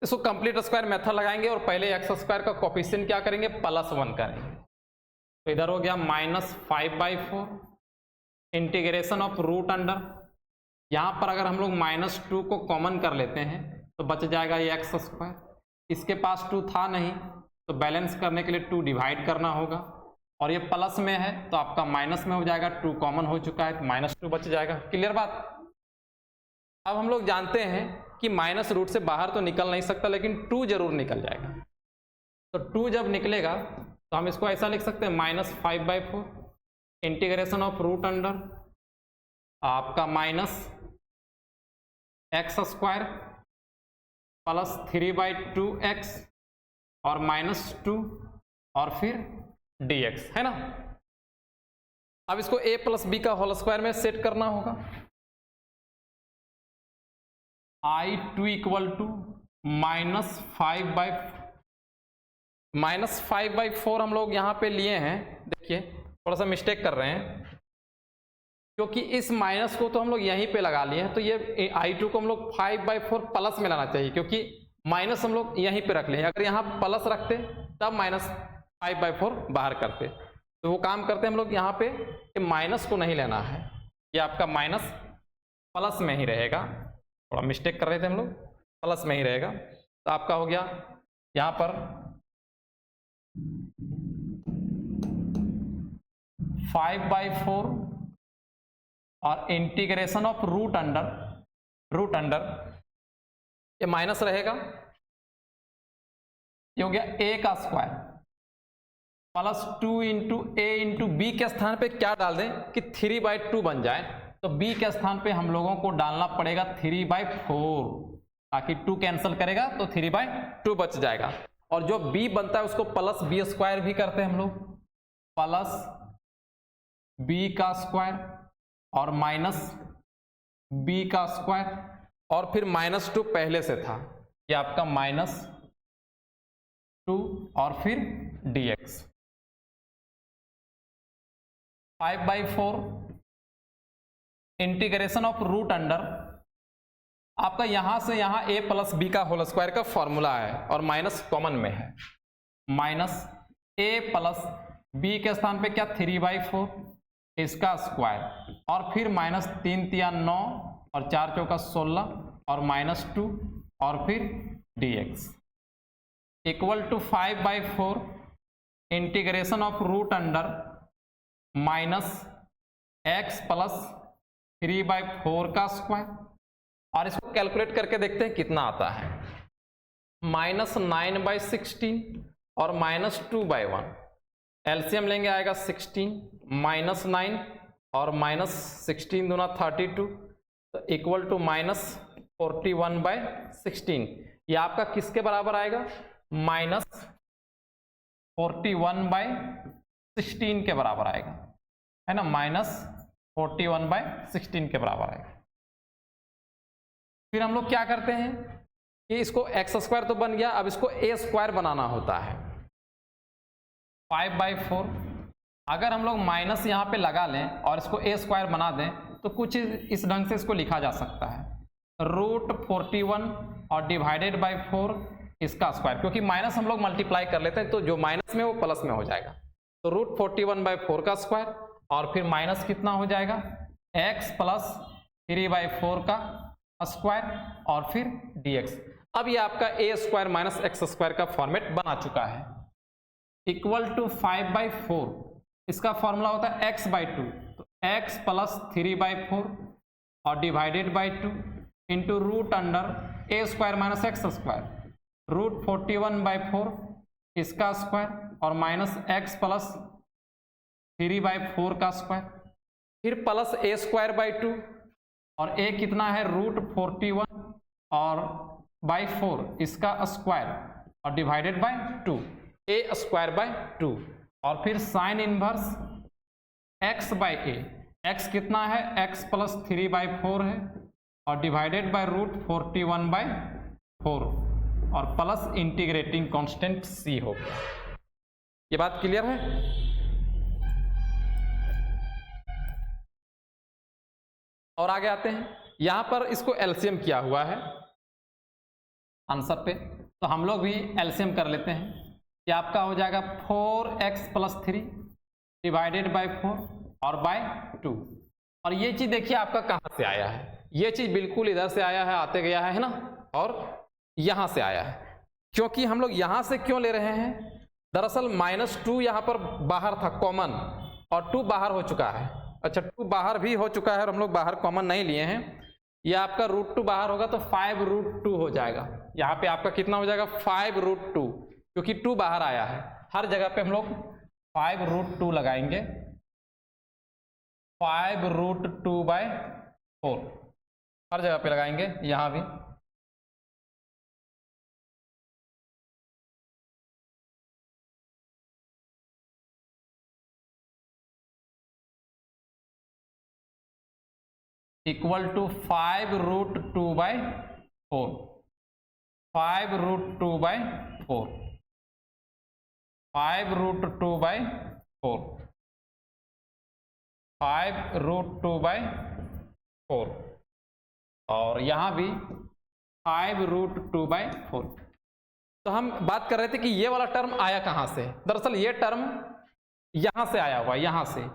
इसको कंप्लीट स्क्वायर मेथड लगाएंगे और पहले एक्स स्क्वायर का कोफिशिएंट क्या करेंगे, +1 करेंगे। तो इधर हो गया -5/4 इंटीग्रेशन ऑफ रूट अंडर, यहाँ पर अगर हम लोग -2 को कॉमन कर लेते हैं तो बच जाएगा ये एक्स स्क्वायर। इसके पास 2 था नहीं तो बैलेंस करने के लिए 2 डिवाइड करना होगा, और ये प्लस में है तो आपका माइनस में हो जाएगा, 2 कॉमन हो चुका है तो -2 बच जाएगा। क्लियर बात। अब हम लोग जानते हैं कि माइनस रूट से बाहर तो निकल नहीं सकता, लेकिन 2 जरूर निकल जाएगा। तो 2 जब निकलेगा तो हम इसको ऐसा लिख सकते हैं -5/4 इंटीग्रेशन ऑफ रूट अंडर आपका -x² + 3/2x और -2 और फिर dx, है ना। अब इसको a + b का होल स्क्वायर में सेट करना होगा। I2 = -5/4 हम लोग यहाँ पे लिए हैं। देखिए थोड़ा सा मिस्टेक कर रहे हैं, क्योंकि इस माइनस को तो हम लोग यहीं पे लगा लिए हैं, तो ये I2 को हम लोग 5/4 प्लस में लाना चाहिए, क्योंकि माइनस हम लोग यहीं पे रख लिए। अगर यहाँ प्लस रखते तब -5/4 बाहर करते, तो वो काम करते हम लोग यहाँ पे कि माइनस को नहीं लेना है, ये आपका माइनस प्लस में ही रहेगा। थोड़ा मिस्टेक कर रहे थे हम लोग, प्लस में ही रहेगा। तो आपका हो गया यहाँ पर 5/4 और इंटीग्रेशन ऑफ रूट अंडर ये माइनस रहेगा, ये हो गया a² +2 × a × b के स्थान पे क्या डाल दें कि 3/2 बन जाए, तो b के स्थान पे हम लोगों को डालना पड़ेगा 3/4, ताकि 2 कैंसिल करेगा तो 3/2 बच जाएगा। और जो b बनता है उसको +b² भी करते हैं हम लोग, +b² और -b² और फिर -2 पहले से था, ये आपका -2 और फिर dx। 5/4 integration of root under आपका यहां से यहां a + b का होल स्क्वायर का फॉर्मूला है और माइनस कॉमन में है, -a + b के स्थान पे क्या 3/4 इसका स्क्वायर और फिर -3 × 3 = 9 और 4 × 4 = 16 और -2 और फिर dx = 5/4 integration of root under -x + 3/4 का स्क्वायर। और इसको कैलकुलेट करके देखते हैं कितना आता है। -9/16 और -2/1 एलसीएम लेंगे, आएगा 16 -9 और -16 दूना 32, तो = -41/16। ये आपका किसके बराबर आएगा, -41/16 के बराबर आएगा, है ना, -41/16 के बराबर आएगा। फिर हम लोग क्या करते हैं कि इसको x² तो बन गया, अब इसको a² बनाना होता है। 5/4 अगर हम लोग माइनस यहाँ पे लगा लें और इसको a² बना दें तो कुछ इस ढंग से इसको लिखा जा सकता है, √41 और /4 इसका स्क्वायर, क्योंकि माइनस हम लोग मल्टीप्लाई कर लेते हैं तो जो माइनस में वो प्लस में हो जाएगा। तो √41/4 का स्क्वायर और फिर माइनस कितना हो जाएगा, x + 3/4 का स्क्वायर और फिर dx। अब ये आपका a² - x² का फॉर्मेट बना चुका है, = 5/4 इसका फॉर्मूला होता है x/2, तो x + 3/4 और /2 into root under a² - x², √41/4 इसका स्क्वायर और -x + 3/4 का स्क्वायर, फिर प्लस a²/2 और a कितना है √41 और /4 इसका स्क्वायर और /2 a²/2 और फिर साइन इनवर्स x/a, x कितना है x + 3/4 है और /√41/4 और प्लस इंटीग्रेटिंग कांस्टेंट c हो गया। ये बात क्लियर है। और आगे आते हैं, यहां पर इसको एलसीएम किया हुआ है, आंसर पे। तो हम लोग भी एलसीएम कर लेते हैं कि आपका हो जाएगा 4x + 3 डिवाइडेड बाय 4 और बाय 2। और ये चीज़ देखिए आपका कहाँ से आया है, ये चीज़ बिल्कुल इधर से आया है, आते गया है ना, और यहाँ से आया है। क्योंकि हम लोग यहाँ से क्यों ले रहे हैं, दरअसल -2 यहाँ पर बाहर था कॉमन, और 2 बाहर हो चुका है। अच्छा, 2 बाहर भी हो चुका है और हम लोग बाहर कॉमन नहीं लिए हैं। ये आपका √2 बाहर होगा तो 5√2 हो जाएगा। यहाँ पे आपका कितना हो जाएगा 5√2, क्योंकि 2 बाहर आया है। हर जगह पे हम लोग 5√2 लगाएंगे, 5√2/4 हर जगह पे लगाएंगे, यहाँ भी। इक्वल टू 5√2/4, 5√2/4, 5√2/4, 5√2/4, और यहाँ भी 5√2/4। तो हम बात कर रहे थे कि ये वाला टर्म आया कहाँ से। दरअसल ये टर्म यहाँ से आया हुआ है, यहाँ से।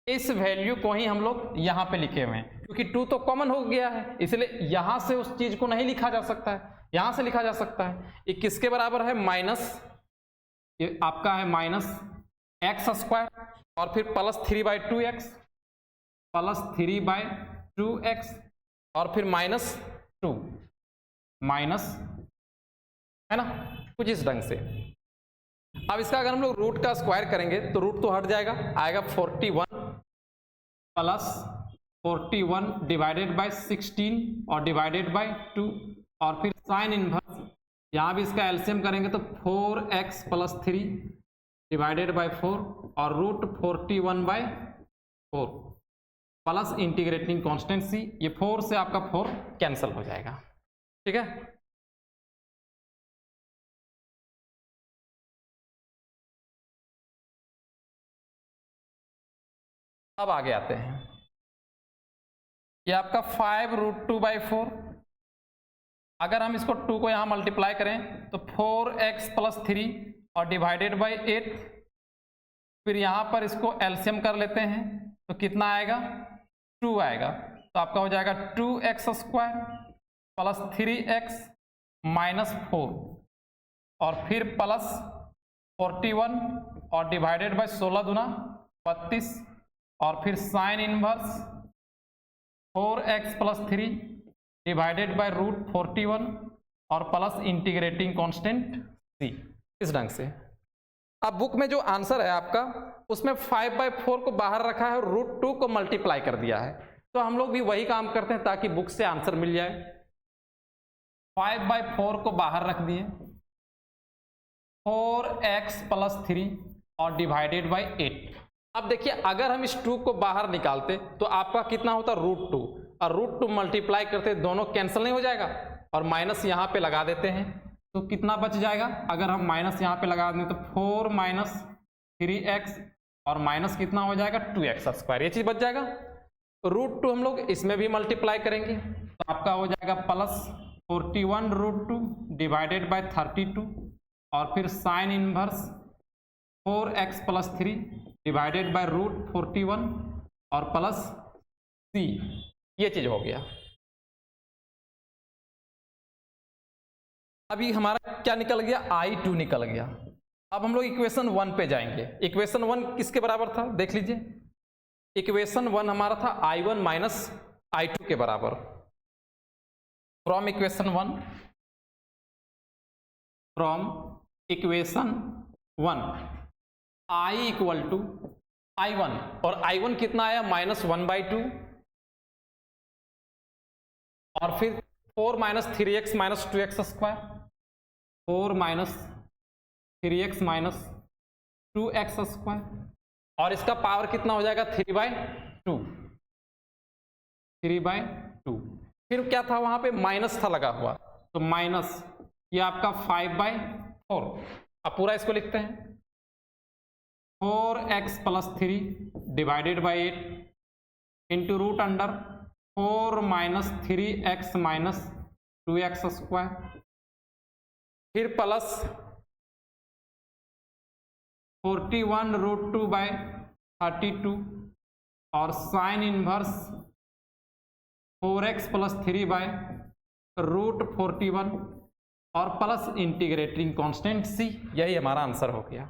इस वैल्यू को ही हम लोग यहाँ पे लिखे हुए हैं, क्योंकि 2 तो कॉमन हो गया है, इसलिए यहाँ से उस चीज को नहीं लिखा जा सकता है, यहाँ से लिखा जा सकता है। ये किसके बराबर है, माइनस, ये आपका है -x² और फिर +3/2x, +3/2x और फिर -2, माइनस, है ना, कुछ इस ढंग से। अब इसका अगर हम लोग रूट का स्क्वायर करेंगे तो रूट तो हट जाएगा, आएगा 41 + 41 डिवाइडेड बाय 16 और डिवाइडेड बाय 2, और फिर साइन इनवर्स, यहाँ भी इसका एलसीएम करेंगे तो 4x + 3 डिवाइडेड बाय 4 और √41/4 प्लस इंटीग्रेटिंग कांस्टेंट c। ये 4 से आपका 4 कैंसिल हो जाएगा, ठीक है। अब आगे आते हैं, ये आपका 5√2/4। अगर हम इसको 2 को यहाँ मल्टीप्लाई करें तो 4x + 3 और डिवाइडेड बाय 8, फिर यहाँ पर इसको एलसीएम कर लेते हैं तो कितना आएगा, 2 आएगा। तो आपका हो जाएगा 2x² + 3x -4 और फिर प्लस 41 और डिवाइडेड बाय 16 दूना 32 और फिर sine inverse 4x + 3 divided by √41 और प्लस इंटीग्रेटिंग कांस्टेंट c, इस ढंग से। अब बुक में जो आंसर है आपका उसमें 5/4 को बाहर रखा है और √2 को मल्टीप्लाई कर दिया है। तो हम लोग भी वही काम करते हैं ताकि बुक से आंसर मिल जाए। 5/4 को बाहर रख दिए, 4x + 3 और डिवाइडेड बाय 8। अब देखिए अगर हम इस 2 को बाहर निकालते तो आपका कितना होता, √2, और √2 मल्टीप्लाई करते दोनों कैंसिल नहीं हो जाएगा, और माइनस यहाँ पे लगा देते हैं तो कितना बच जाएगा। अगर हम माइनस यहाँ पे लगा दें तो 4 - 3x और माइनस कितना हो जाएगा 2x², ये चीज बच जाएगा। √2 हम लोग इसमें भी मल्टीप्लाई करेंगे तो आपका हो जाएगा प्लस 41√2 डिवाइडेड बाय 32 और फिर sine inverse 4x + 3 divided by √41 और प्लस c, ये चीज हो गया। अभी हमारा क्या निकल गया, I2 निकल गया। अब हम लोग इक्वेशन 1 पे जाएंगे। इक्वेशन 1 किसके बराबर था, देख लीजिए। इक्वेशन 1 हमारा था I1 - I2 के बराबर। फ्रॉम इक्वेशन 1 I = I1, और I1 कितना आया -1/2 और फिर 4 - 3x - 2x², 4 - 3x - 2x², और इसका पावर कितना हो जाएगा 3/2, 3/2। फिर क्या था वहां पे, माइनस था लगा हुआ, तो माइनस ये आपका 5/4। अब पूरा इसको लिखते हैं, 4x + 3 divided by 8 into √4 - 3x - 2x² फिर प्लस 41√2/32 और साइन इनवर्स 4x + 3/√41 और प्लस इंटीग्रेटिंग कांस्टेंट c। यही हमारा आंसर हो गया।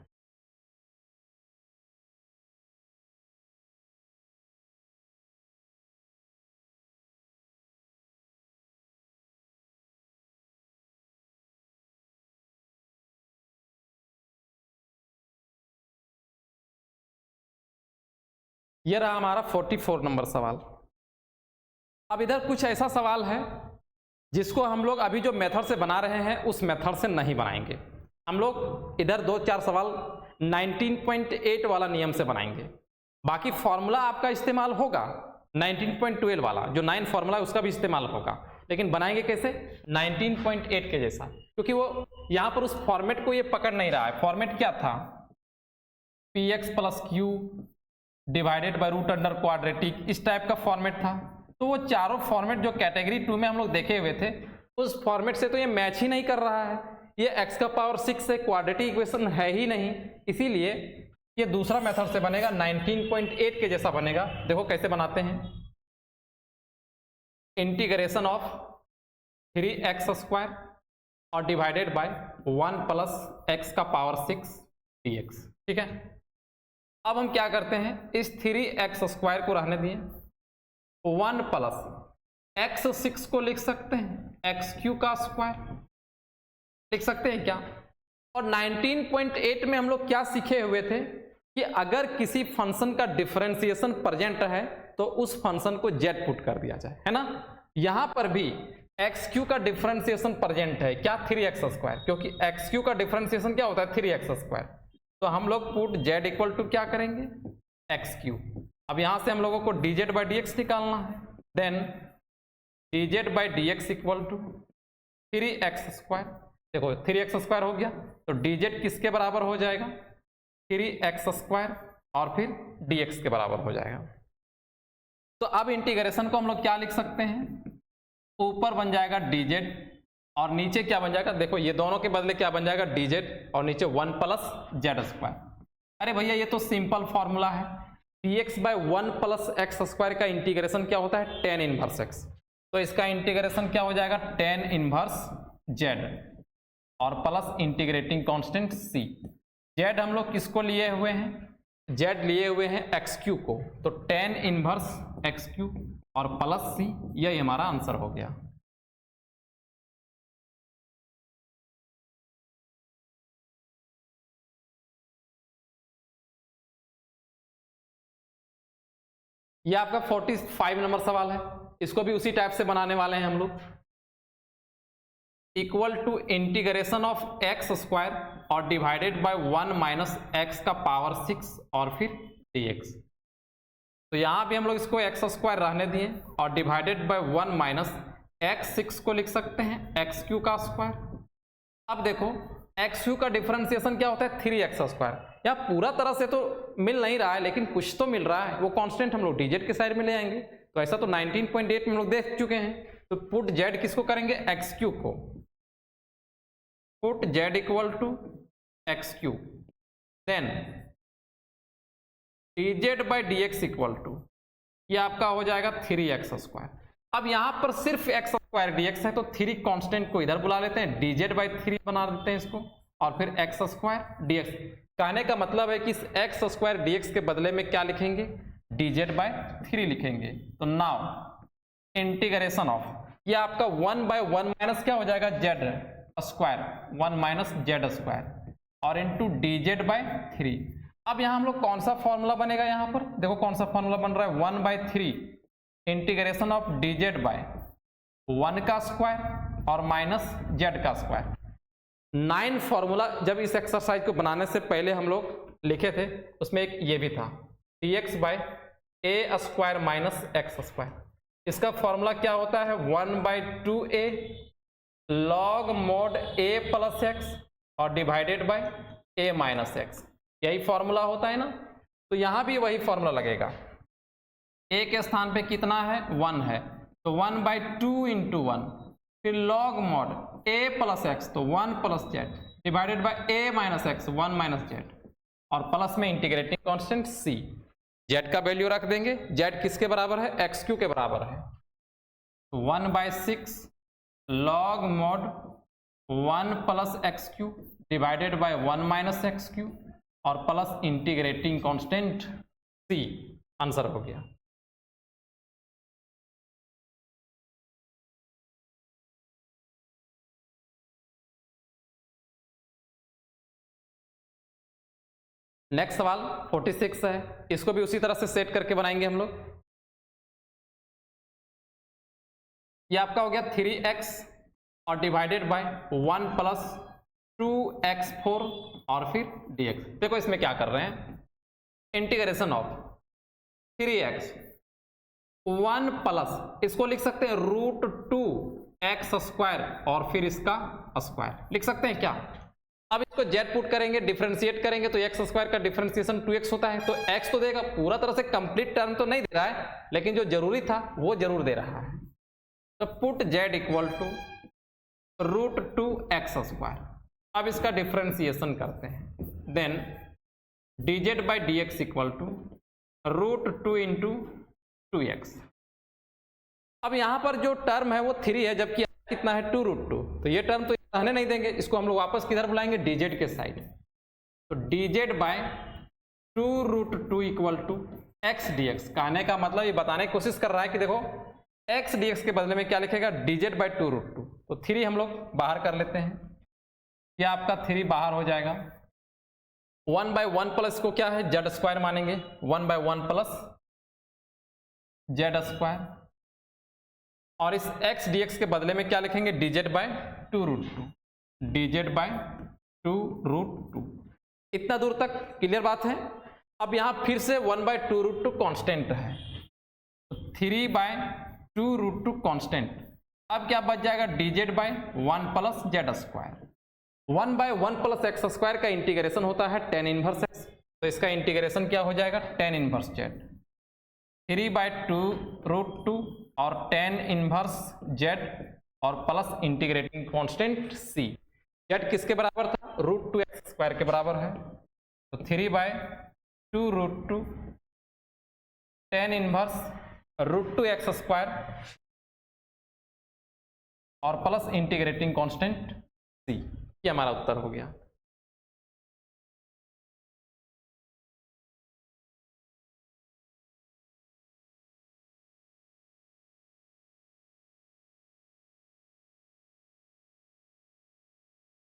यह रहा हमारा 44 नंबर सवाल। अब इधर कुछ ऐसा सवाल है जिसको हम लोग अभी जो मेथड से बना रहे हैं उस मेथड से नहीं बनाएंगे। हम लोग इधर 2-4 सवाल 19.8 वाला नियम से बनाएंगे। बाकी फॉर्मूला आपका इस्तेमाल होगा 19.12 वाला, जो 9 फॉर्मूला है उसका भी इस्तेमाल होगा, लेकिन बनाएंगे कैसे? 19.8 के जैसा, क्योंकि वो यहाँ पर उस फॉर्मेट को ये पकड़ नहीं रहा है। फॉर्मेट क्या था? px + q divided by root under quadratic, इस टाइप का फॉर्मेट था। तो वो चारों फॉर्मेट जो कैटेगरी 2 में हम लोग देखे हुए थे उस फॉर्मेट से तो ये मैच ही नहीं कर रहा है। ये x⁻6 से क्वाड्रेटिक इक्वेशन है ही नहीं, इसीलिए ये दूसरा मेथड से बनेगा, 19.8 के जैसा बनेगा। देखो कैसे बनाते हैं। इंटीग्रेशन ऑफ 3x² और डिवाइडेड बाय 1 + x⁻6 dx। ठीक है, अब हम क्या करते हैं, इस 3x² को रहने दिए, 1 + x6 को लिख सकते हैं x³ लिख सकते हैं क्या? और 19.8 में हम लोग क्या सीखे हुए थे कि अगर किसी फंक्शन का डिफरेंशिएशन प्रेजेंट है तो उस फंक्शन को z पुट कर दिया जाए, है ना। यहां पर भी xq का डिफरेंशिएशन प्रेजेंट है, क्या? 3x², क्योंकि xq का डिफरेंशिएशन क्या होता है? 3x²। तो हम लोग पुट z = क्या करेंगे? xq। अब यहां से हम लोगों को dz/dx निकालना है। Then dz/dx = 3x²। देखो 3x² हो गया, तो dz किसके बराबर हो जाएगा? 3x² और फिर dx के बराबर हो जाएगा। तो अब इंटीग्रेशन को हम लोग क्या लिख सकते हैं? ऊपर बन जाएगा dz और नीचे क्या बन जाएगा? देखो ये दोनों के बदले क्या बन जाएगा? dz और नीचे 1 + z²। अरे भैया ये तो सिंपल फॉर्मूला है। dx/1 + x² का इंटीग्रेशन क्या होता है? tan 1x। तो इसका इंटीग्रेशन क्या हो जाएगा? tan 1z और plus integrating constant c। z हम लोग किसको लिए हुए हैं? z लिए हुए हैं xq को, तो tan 1xq और प्लस c, यही हमारा आंसर हो गया। यह आपका 45 नंबर सवाल है, इसको भी उसी टाइप से बनाने वाले हैं हम लोग। = इंटीग्रेशन ऑफ x² और डिवाइडेड बाय 1 - x⁻6 और फिर dx। तो यहां भी हम लोग इसको x² रहने दिए और डिवाइडेड बाय 1 - x6 को लिख सकते हैं x³²। अब देखो xq का डिफरेंशिएशन क्या होता है? 3x²। या पूरा तरह से तो मिल नहीं रहा है, लेकिन कुछ तो मिल रहा है, वो कांस्टेंट हम लोग dz के साइड में ले आएंगे। तो ऐसा तो 19.8 में हम लोग देख चुके हैं। तो पुट z किसको करेंगे? xq को। Put z = xq, then dz/dx = ये आपका हो जाएगा 3x²। अब यहां पर सिर्फ x² dx है, तो 3 कांस्टेंट को इधर बुला लेते हैं, dz/3 बना देते हैं इसको, और फिर x² dx। कहने का मतलब है कि इस x² dx के बदले में क्या लिखेंगे? dz/3 लिखेंगे। तो नाउ इंटीग्रेशन ऑफ, ये आपका 1/1 - क्या हो जाएगा? z² 1 - z² और इंटू dz/3। अब यहां हम लोग कौन सा फॉर्मूला बनेगा? यहां पर देखो कौन सा फॉर्मूला बन रहा है? 1/3 इंटीग्रेशन ऑफ dz/1² और -z²। 9 फॉर्मूला जब इस एक्सरसाइज को बनाने से पहले हम लोग लिखे थे, उसमें एक ये भी था, dx/a² - x²। इसका फॉर्मूला क्या होता है? 1/2a log mod a + x और डिवाइडेड बाय a - x। यही फॉर्मूला होता है ना। तो यहां भी वही फॉर्मूला लगेगा। a के स्थान पे कितना है? 1 है, तो 1/2 × 1 फिर लॉग मॉड ए प्लस एक्स, तो 1 plus Z divided by A minus x, 1 minus Z, और प्लस में इंटीग्रेटिंग कांस्टेंट सी। जेड का वैल्यू रख देंगे, जेड किसके बराबर है, एक्स क्यू के बराबर है, 1/6 log mod 1 plus x Q divided by 1 minus x Q और प्लस इंटीग्रेटिंग कांस्टेंट सी। आंसर हो गया। नेक्स्ट सवाल 46 है, इसको भी उसी तरह से सेट करके बनाएंगे हम लोग। ये आपका हो गया 3x और डिवाइडेड बाय 1 प्लस 2x4 और फिर dx। देखो इसमें क्या कर रहे हैं, इंटीग्रेशन ऑफ 3x 1 प्लस, इसको लिख सकते हैं √2x² और फिर इसका स्क्वायर लिख सकते हैं क्या। अब इसको z पुट करेंगे, डिफरेंशिएट करेंगे तो x² का डिफरेंशिएशन 2x होता है, तो x तो देगा, पूरा तरह से कंप्लीट टर्म तो नहीं दे रहा है, लेकिन जो जरूरी था वो जरूर दे रहा है। तो put z equal to √2x²। अब इसका डिफरेंशिएशन करते हैं, then dz by dx equal to √2 into 2x। अब यहां पर जो टर्म है वो 3 है, जबकि कितना है 2√2, तो ये टर्म तो रहने नहीं देंगे, इसको हम लोग वापस किधर बुलाएंगे, dz के साइड। तो dz by 2√2 equal to x dx। कहने का मतलब ये बताने की कोशिश कर रहा है कि देखो x dx के बदले में क्या लिखेगा, dz बाय 2√2। तो 3 हम लोग बाहर कर लेते हैं, ये आपका 3 बाहर हो जाएगा। 1/1 प्लस को क्या है, z² मानेंगे, 1/1 प्लस z², और इस x dx के बदले में क्या लिखेंगे, dz बाय 2√2, dz बाय 2√2। इतना दूर तक क्लियर बात है। अब यहां फिर से 1/2√2 कांस्टेंट है, तो 3/2√2 कांस्टेंट। अब क्या बच जाएगा, dz bye 1 plus z²। 1/1 plus x² का इंटीग्रेशन होता है tan इनवर्स x, तो इसका इंटीग्रेशन क्या हो जाएगा, tan इनवर्स z। 3/2√2 और tan इनवर्स z और plus integrating constant c। z किसके बराबर था, √2x² के बराबर है, तो 3/2√2 tan इनवर्स √2x² और प्लस इंटीग्रेटिंग कांस्टेंट c। ये हमारा उत्तर हो गया।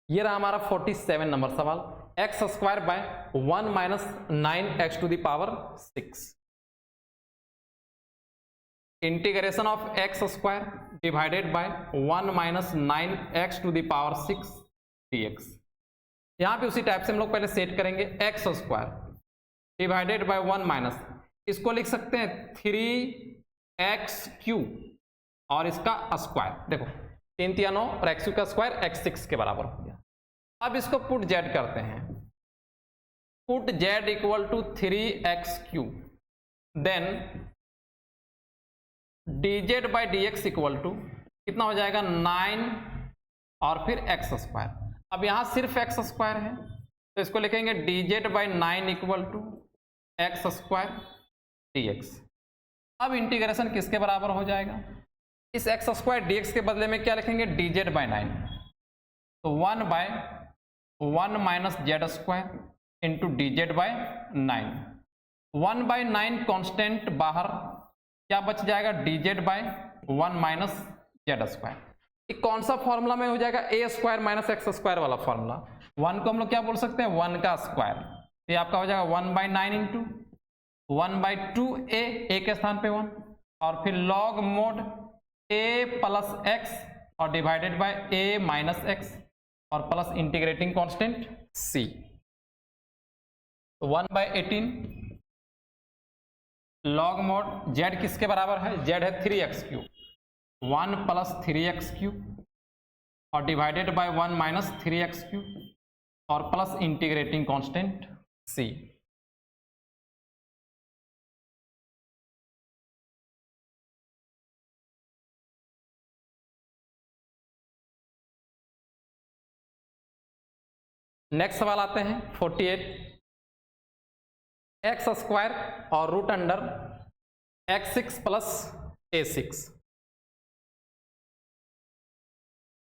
ये रहा हमारा 47 नंबर सवाल, x² by 1 minus 9x to the power 6। Integration of x² divided by 1 minus 9x to the power 6 dx। यहां पे उसी टाइप से हम लोग पहले सेट करेंगे, x² डिवाइडेड बाय 1 माइनस, इसको लिख सकते हैं 3x³ और इसका स्क्वायर। देखो 3 3 9 और x³ का स्क्वायर x6 के बराबर हो गया। अब इसको पुट z करते हैं, put z equal to 3x³, then dz by dx equal to कितना हो जाएगा, 9 और फिर x²। अब यहां सिर्फ x² है, तो इसको लिखेंगे dz by 9 equal to x² dx। अब इंटीग्रेशन किसके बराबर हो जाएगा, इस x² dx के बदले में क्या लिखेंगे, dz बाई 9, तो 1/1 minus z² into dz by 9। 1/9 constant बाहर, क्या बच जाएगा, dz बाई 1 माइनस z²। ये कौन सा फॉर्मूला में हो जाएगा, a² माइनस x² वाला फॉर्मूला। 1 को हम लोग क्या बोल सकते हैं, 1 का स्क्वायर। ये आपका हो जाएगा 1/9 इंटू 1/2a, a के स्थान पे 1, और फिर log mode a plus x और divided bye a minus x और plus integrating constant c। 1/18 log mod z किसके बराबर है, z है 3x³, 1 प्लस 3x³ और डिवाइडेड बाय 1 माइनस 3x³ और plus integrating constant c। Next सवाल आते हैं 48, एक्स स्क्वायर और root under x6 plus a6,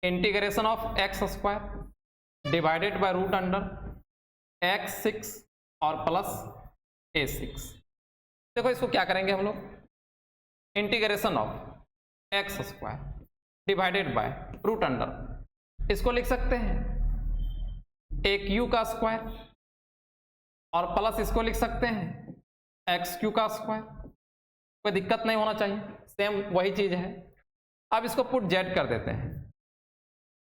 integration of x square divided by root under x6 और प्लस a6। देखो इसको क्या करेंगे हम लोग, integration of x square divided by root under, इसको लिख सकते हैं ए क्यू का स्क्वायर और प्लस इसको लिख सकते हैं एक्स क्यू का स्क्वायर। कोई दिक्कत नहीं होना चाहिए, सेम वही चीज है। अब इसको पुट जेड कर देते हैं,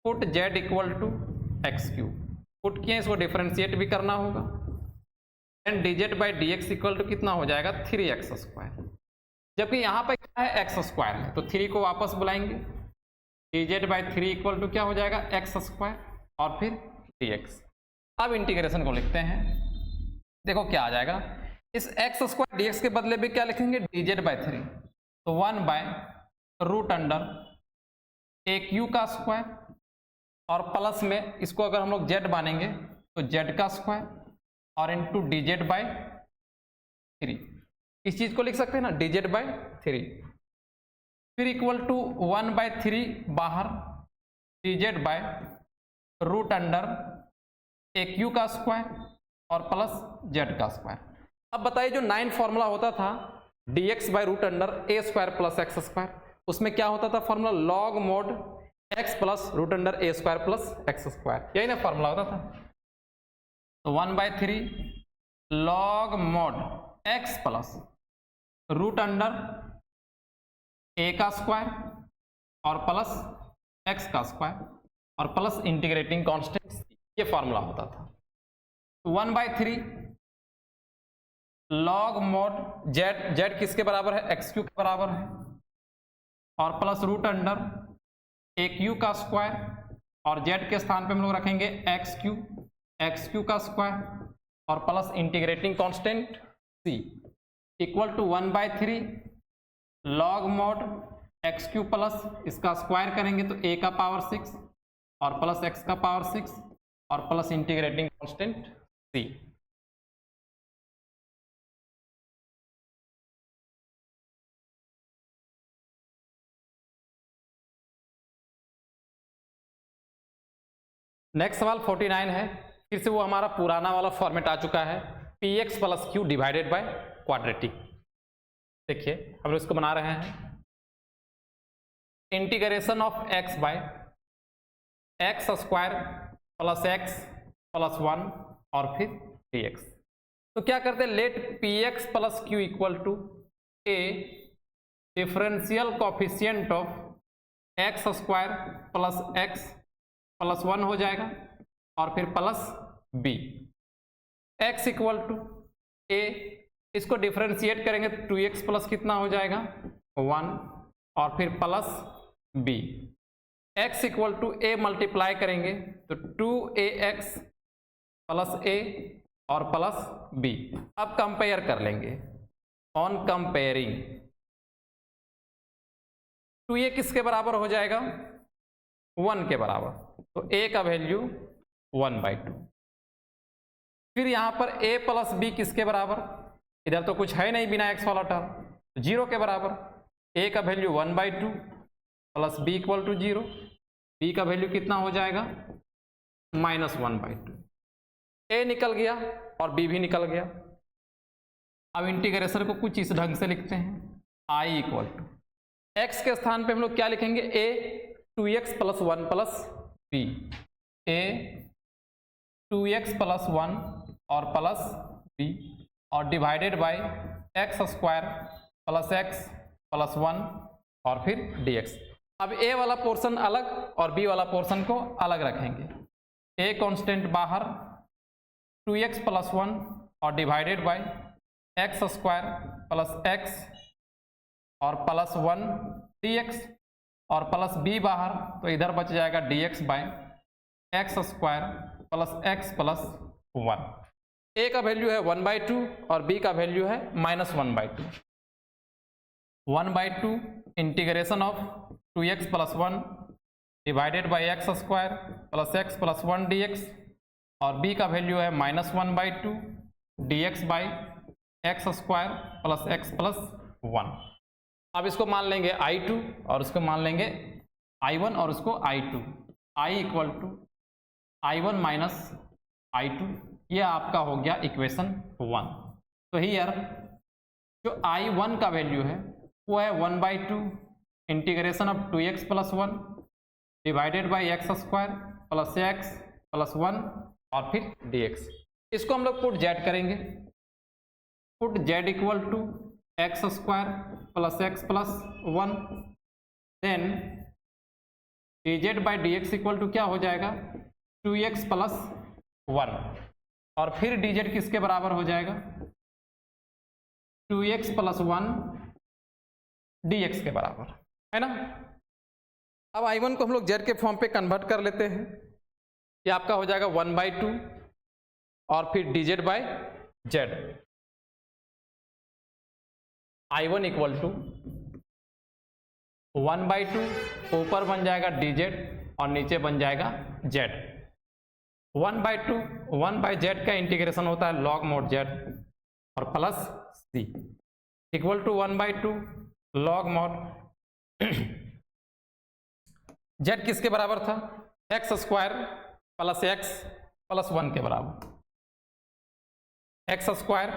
put z equal to x cube, put किए, इसको डिफरेंशिएट भी करना होगा, and d z by d x equal to कितना हो जाएगा 3x स्क्वायर, जबकि यहाँ पर क्या है एक्स स्क्वायर है, तो 3 को वापस बुलाएंगे, d z by 3 equal to क्या हो जाएगा एक्स स्क्वायर और फिर dx। अब इंटीग्रेशन को लिखते हैं, देखो क्या आ जाएगा, इस एक्स स्क्वायर dx के बदले भी क्या लिखेंगे डी जेड बाई 3, तो 1 by root under a Q का स्क्वायर और प्लस में इसको अगर हम लोग जेड मानेंगे तो जेड का स्क्वायर और इंटू डी जेड बाई 3, इस चीज को लिख सकते हैं ना डी जेड बाई 3, फिर इक्वल टू 1 बाय 3 बाहर d z by root under a Q का स्क्वायर और प्लस जेड का स्क्वायर। अब बताइए जो 9 फॉर्मूला होता था dx by root under a square plus x square, उसमें क्या होता था formula log mod x plus root under a square plus x square, यही ना फॉर्मूला होता था। तो 1/3 log mod x plus root under a का स्क्वायर और प्लस एक्स का स्क्वायर और प्लस इंटीग्रेटिंग कांस्टेंट, ये फॉर्मूला होता था। 1/3 लॉग मोड जेड, जेड किसके बराबर है एक्स क्यू के बराबर है, और plus root under a Q का स्क्वायर और जेड के स्थान पे हम लोग रखेंगे एक्स क्यू का स्क्वायर और plus integrating constant c equal to 1/3 log mod x cube plus इसका स्क्वायर करेंगे तो ए का पावर 6 और प्लस एक्स का पावर 6 और प्लस इंटीग्रेटिंग कांस्टेंट सी। नेक्स्ट सवाल 49 है, फिर से वो हमारा पुराना वाला फॉर्मेट आ चुका है, p x plus q divided by quadratic. देखिए हम लोग इसको बना रहे हैं, integration of x by x square plus x plus 1 और फिर dx। तो क्या करते हैं, let p x plus q equal to a differential coefficient of x square plus x plus 1 हो जाएगा और फिर plus b, x equal to a, इसको डिफरेंशिएट करेंगे तो 2x प्लस कितना हो जाएगा 1 और फिर plus b, x equal to a multiply करेंगे तो 2ax प्लस a और प्लस b। अब कंपेयर कर लेंगे, ऑन कंपेयरिंग 2a किसके बराबर हो जाएगा 1 के बराबर, तो a का वैल्यू 1/2। फिर यहां पर a प्लस b किसके बराबर, इधर तो कुछ है नहीं बिना x वाला टर्म, 0 के बराबर, a का value 1/2 plus b equal to 0, b का वैल्यू कितना हो जाएगा -1/2, a निकल गया और b भी निकल गया। अब इंटीग्रेशन को कुछ इस ढंग से लिखते हैं, i इक्वल टू x के स्थान पे हम लोग क्या लिखेंगे a 2x plus 1 plus b, a 2x plus 1 और प्लस b और divided by x square plus x plus 1 और फिर dx। अब a वाला पोर्शन अलग और b वाला पोर्शन को अलग रखेंगे, a कांस्टेंट बाहर 2x प्लस 1 और divided by x square plus x और प्लस 1 dx और प्लस b बाहर, तो इधर बच जाएगा dx by x square plus x plus 1। a का वैल्यू है 1/2 और b का वैल्यू है -1/2। 1/2 integration of 2x plus 1 divided by x square plus x plus 1 dx और b का वैल्यू है -1/2 dx by x square plus x plus 1। अब इसको मान लेंगे I2 और उसको मान लेंगे I1 और उसको I2, I equal to I1 minus I2, ये आपका हो गया इक्वेशन 1। तो हियर जो I1 का वैल्यू है वो है 1/2 integration of 2x plus 1 divided by x square plus x plus 1 और फिर dx। इसको हम लोग पुट जेड करेंगे, put z equal to x square plus x plus 1, then dz by dx equal to क्या हो जाएगा 2x प्लस 1 और फिर dz किसके बराबर हो जाएगा 2x प्लस 1 dx के बराबर, है ना। अब I1 को हम लोग z के फॉर्म पे कन्वर्ट कर लेते हैं, ये आपका हो जाएगा 1/2 और फिर dz by z। I1 equal to 1/2, ऊपर बन जाएगा dz और नीचे बन जाएगा z। 1/2 1/z का इंटीग्रेशन होता है log mod z और plus c equal to 1/2 log mod z किसके बराबर था x square plus x plus 1 के बराबर, x square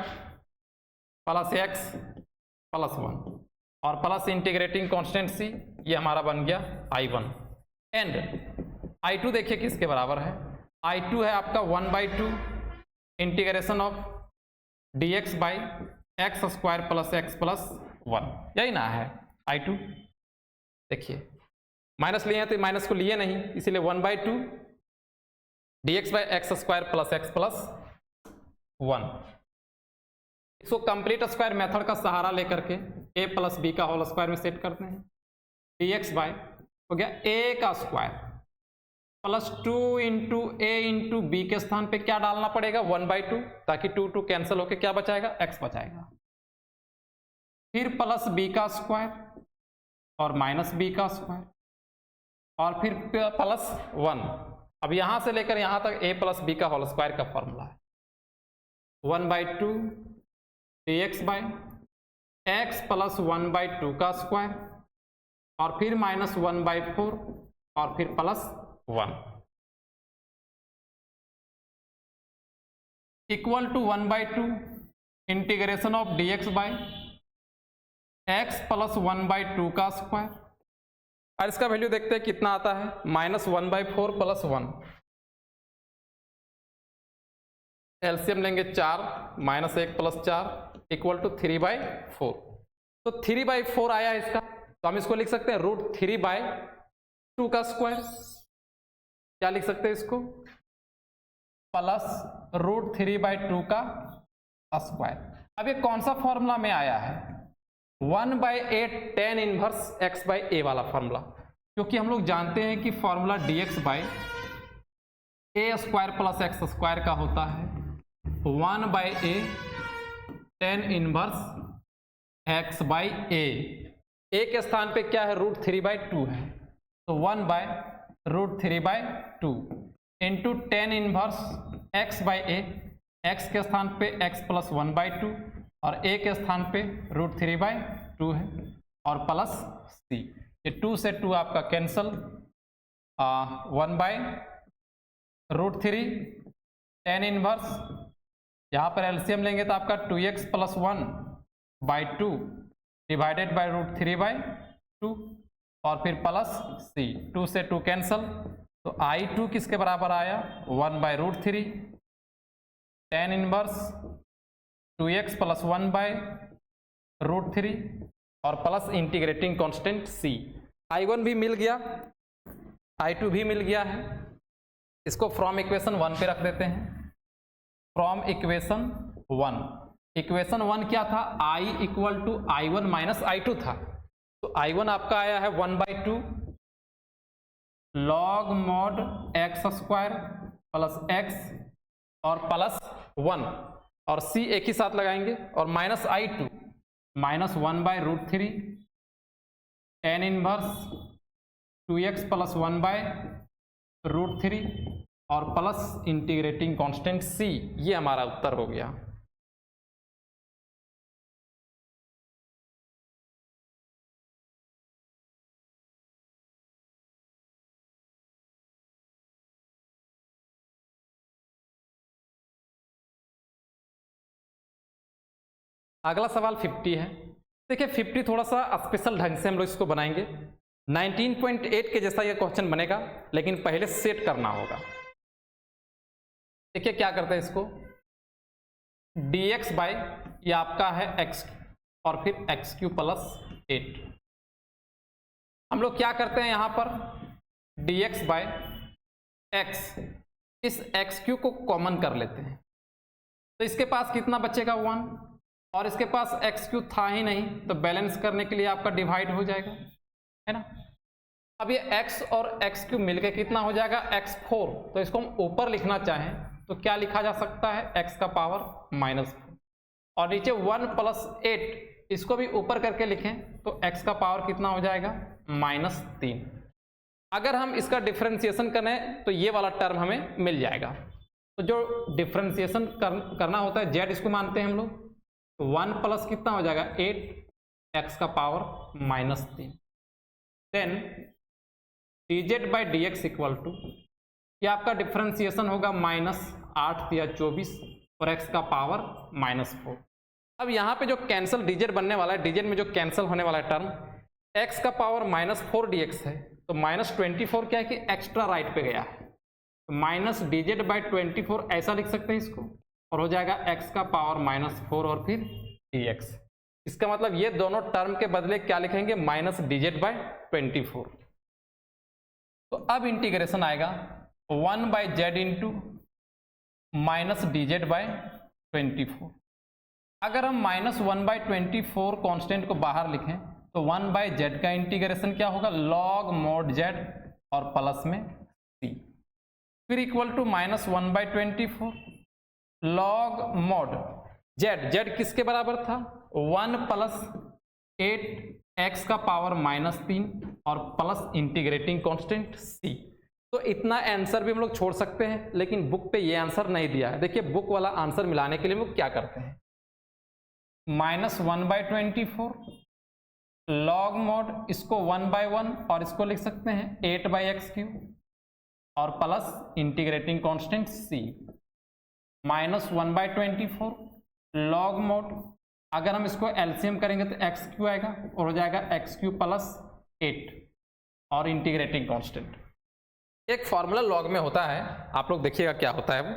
plus x plus 1 और प्लस इंटीग्रेटिंग कांस्टेंट सी, ये हमारा बन गया I1। एंड I2 देखिए किसके बराबर है, I2 है आपका 1/2 integration of dx by x square plus x plus 1, यही ना है I2। देखिए माइनस लिए हैं तो माइनस को लिए नहीं, इसीलिए 1/2 dx by x square plus x plus 1। इसको कंप्लीट स्क्वायर मेथड का सहारा लेकर के a प्लस बी का होल स्क्वायर में सेट करते हैं, dx बाई हो गया a का स्क्वायर plus 2 into a into b के स्थान पे क्या डालना पड़ेगा 1/2, ताकि 2 2 कैंसिल होके क्या बचाएगा x बचाएगा, फिर प्लस b का स्क्वायर और माइनस b का स्क्वायर और फिर प्लस 1। अब यहां से लेकर यहां तक a प्लस बी का होल स्क्वायर का फॉर्मूला है 1/2 dx बाई एक्स प्लस 1/2 का स्क्वायर और फिर माइनस 1/4 और फिर plus 1 equal to 1/2 integration of dx by x plus 1/2 का स्क्वायर, और इसका वैल्यू देखते हैं कितना आता है -1/4 प्लस 1, एलसीएम लेंगे 4 -1 प्लस 4 इक्वल टू 3/4। तो 3/4 आया इसका, तो हम इसको लिख सकते हैं √3/2 का स्क्वायर, क्या लिख सकते हैं इसको प्लस √3/2 का स्क्वायर। अब ये कौन सा फॉर्मूला में आया है 1/8 tan inverse x by a वाला फॉर्मूला, क्योंकि हम लोग जानते हैं कि formula dx by a square plus x square का होता है 1/a tan inverse x by a के स्थान पे क्या है √3/2 है, तो 1/√3/2 into tan inverse x by a, x के स्थान पे x प्लस 1/2 और a के स्थान पे √3/2 है और प्लस c, ये 2 से 2 आपका कैंसल, 1/√3 tan इनवर्स, यहाँ पर एलसीएम लेंगे तो आपका 2x प्लस 1/2 डिवाइडेड बाई √3/2 और फिर प्लस c, 2 से 2 कैंसल, तो I2 किसके बराबर आया 1/√3 tan इनवर्स 2x प्लस 1/√3 और plus integrating constant c। I1 भी मिल गया, I2 भी मिल गया है, इसको फ्रॉम इक्वेशन 1 पे रख देते हैं। फ्रॉम इक्वेशन 1, इक्वेशन 1 क्या था I equal to I1 minus I2 था, तो I1 आपका आया है 1/2 log mod x square plus x और प्लस 1 और c एक ही साथ लगाएंगे और minus I2 minus 1/√3 tan inverse 2x plus 1/√3 और प्लस इंटीग्रेटिंग कांस्टेंट c, ये हमारा उत्तर हो गया। अगला सवाल 50 है। देखिए 50 थोड़ा सा स्पेशल ढंग से हम लोग इसको बनाएंगे। 19.8 के जैसा ये क्वेश्चन बनेगा, लेकिन पहले सेट करना होगा। देखिए क्या करते हैं इसको, dx बाई ये आपका है x और फिर एक्स क्यू प्लस 8। हम लोग क्या करते हैं यहाँ पर, dx बाई x, इस एक्स क्यू को कॉमन कर लेते हैं। तो इसके पास कितना बचेगा 1, और इसके पास एक्स क्यू था ही नहीं, तो बैलेंस करने के लिए आपका डिवाइड हो जाएगा, है ना। अब ये x और एक्स क्यू मिलकर कितना हो जाएगा x4। तो इसको हम ऊपर लिखना चाहें तो क्या लिखा जा सकता है, x का पावर -4, और नीचे 1 प्लस 8 इसको भी ऊपर करके लिखें तो x का पावर कितना हो जाएगा -3। अगर हम इसका डिफरेंशिएशन करें तो ये वाला टर्म हमें मिल जाएगा। तो जो डिफरेंशिएशन करना होता है z, इसको मानते हैं हम लोग, 1 प्लस कितना हो जाएगा 8 x का power -3। Then dz by d x equal to, ये आपका डिफरेंशिएशन होगा -8 या 24 और x का पावर -4। अब यहाँ पे जो कैंसिल dz बनने वाला है, dz में जो कैंसिल होने वाला है टर्म, x का पावर -4 dx है, तो -24 क्या है कि एक्स्ट्रा राइट पे गया है, माइनस dz बाई 24 ऐसा लिख सकते हैं इसको, और हो जाएगा x का पावर -4 और फिर dx। इसका मतलब ये दोनों टर्म के बदले क्या लिखेंगे, -dz बाई 24। तो अब इंटीग्रेशन आएगा 1 by Z into -dz by 24। अगर हम -1 बाई 24 कॉन्स्टेंट को बाहर लिखें तो 1 बाई जेड का इंटीग्रेशन क्या होगा, लॉग मोड z और प्लस में c, फिर equal to -1 by 24 log mod z किसके बराबर था, 1 प्लस 8 x का पावर -3 और प्लस इंटीग्रेटिंग कांस्टेंट c। तो इतना आंसर भी हम लोग छोड़ सकते हैं, लेकिन बुक पे ये आंसर नहीं दिया है। देखिए बुक वाला आंसर मिलाने के लिए हम लोग क्या करते हैं, -1 बाई 24 लॉग मोड, इसको 1 बाई 1 और इसको लिख सकते हैं 8 बाई एक्स क्यू और plus integrating constant c, -1 by 24 log mode, अगर हम इसको एलसीएम करेंगे तो एक्स क्यू आएगा और हो जाएगा एक्स क्यू प्लस 8 और इंटीग्रेटिंग कांस्टेंट। एक फॉर्मूला लॉग में होता है, आप लोग देखिएगा क्या होता है वो,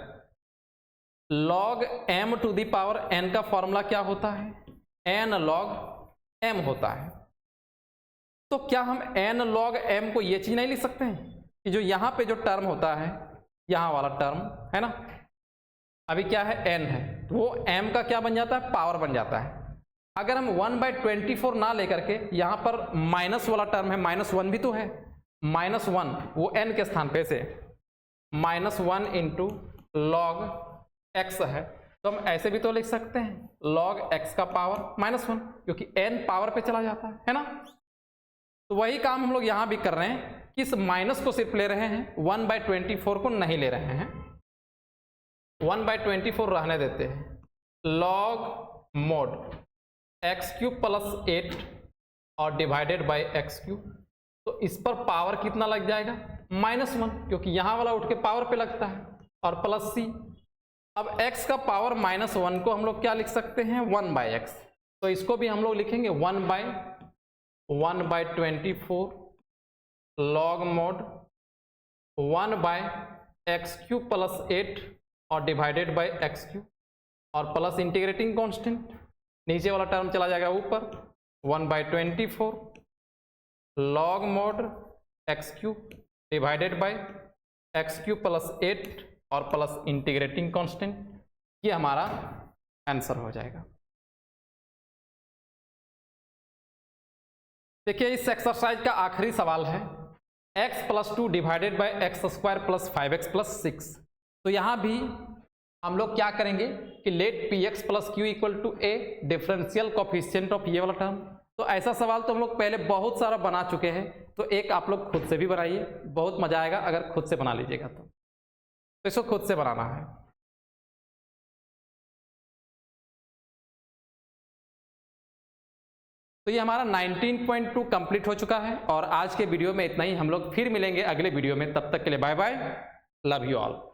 log m to the power n का फॉर्मूला क्या होता है, n लॉग m होता है। तो क्या हम n लॉग m को ये चीज नहीं लिख सकते हैं कि जो यहाँ पे जो टर्म होता है, यहाँ वाला टर्म है ना, अभी क्या है n है, तो वो m का क्या बन जाता है, पावर बन जाता है। अगर हम 1 बाई 24 ना लेकर के यहाँ पर माइनस वाला टर्म है, -1 भी तो है, -1 वो n के स्थान पे से -1 इंटू लॉग x है, तो हम ऐसे भी तो लिख सकते हैं लॉग x का पावर -1, क्योंकि n पावर पे चला जाता है ना। तो वही काम हम लोग यहाँ भी कर रहे हैं कि इस माइनस को सिर्फ ले रहे हैं, 1 बाई 24 को नहीं ले रहे हैं, 1 बाई 24 रहने देते हैं, log mod x cube plus 8 और डिवाइडेड बाई एक्स क्यूब। तो इस पर पावर कितना लग जाएगा, -1, क्योंकि यहाँ वाला उठ के पावर पे लगता है, और प्लस c। अब x का पावर -1 को हम लोग क्या लिख सकते हैं, 1 बाई एक्स। तो इसको भी हम लोग लिखेंगे 1 by 24 log mode 1 by x cube plus 8 और डिवाइडेड बाई एक्स क्यूब और प्लस इंटीग्रेटिंग कांस्टेंट, नीचे वाला टर्म चला जाएगा ऊपर, 1 by 24 log mod x cube divided by x cube plus 8 और प्लस इंटीग्रेटिंग कांस्टेंट। ये हमारा आंसर हो जाएगा। देखिए इस एक्सरसाइज का आखिरी सवाल है, x plus 2 divided by x square plus 5x plus 6। तो यहाँ भी हम लोग क्या करेंगे कि let p x plus q equal to a differential coefficient of ये वाला टर्म। तो ऐसा सवाल तो हम लोग पहले बहुत सारा बना चुके हैं, तो एक आप लोग खुद से भी बनाइए, बहुत मजा आएगा अगर खुद से बना लीजिएगा तो। तो इसको खुद से बनाना है। तो ये हमारा 19.2 कंप्लीट हो चुका है और आज के वीडियो में इतना ही। हम लोग फिर मिलेंगे अगले वीडियो में, तब तक के लिए bye bye, love you all.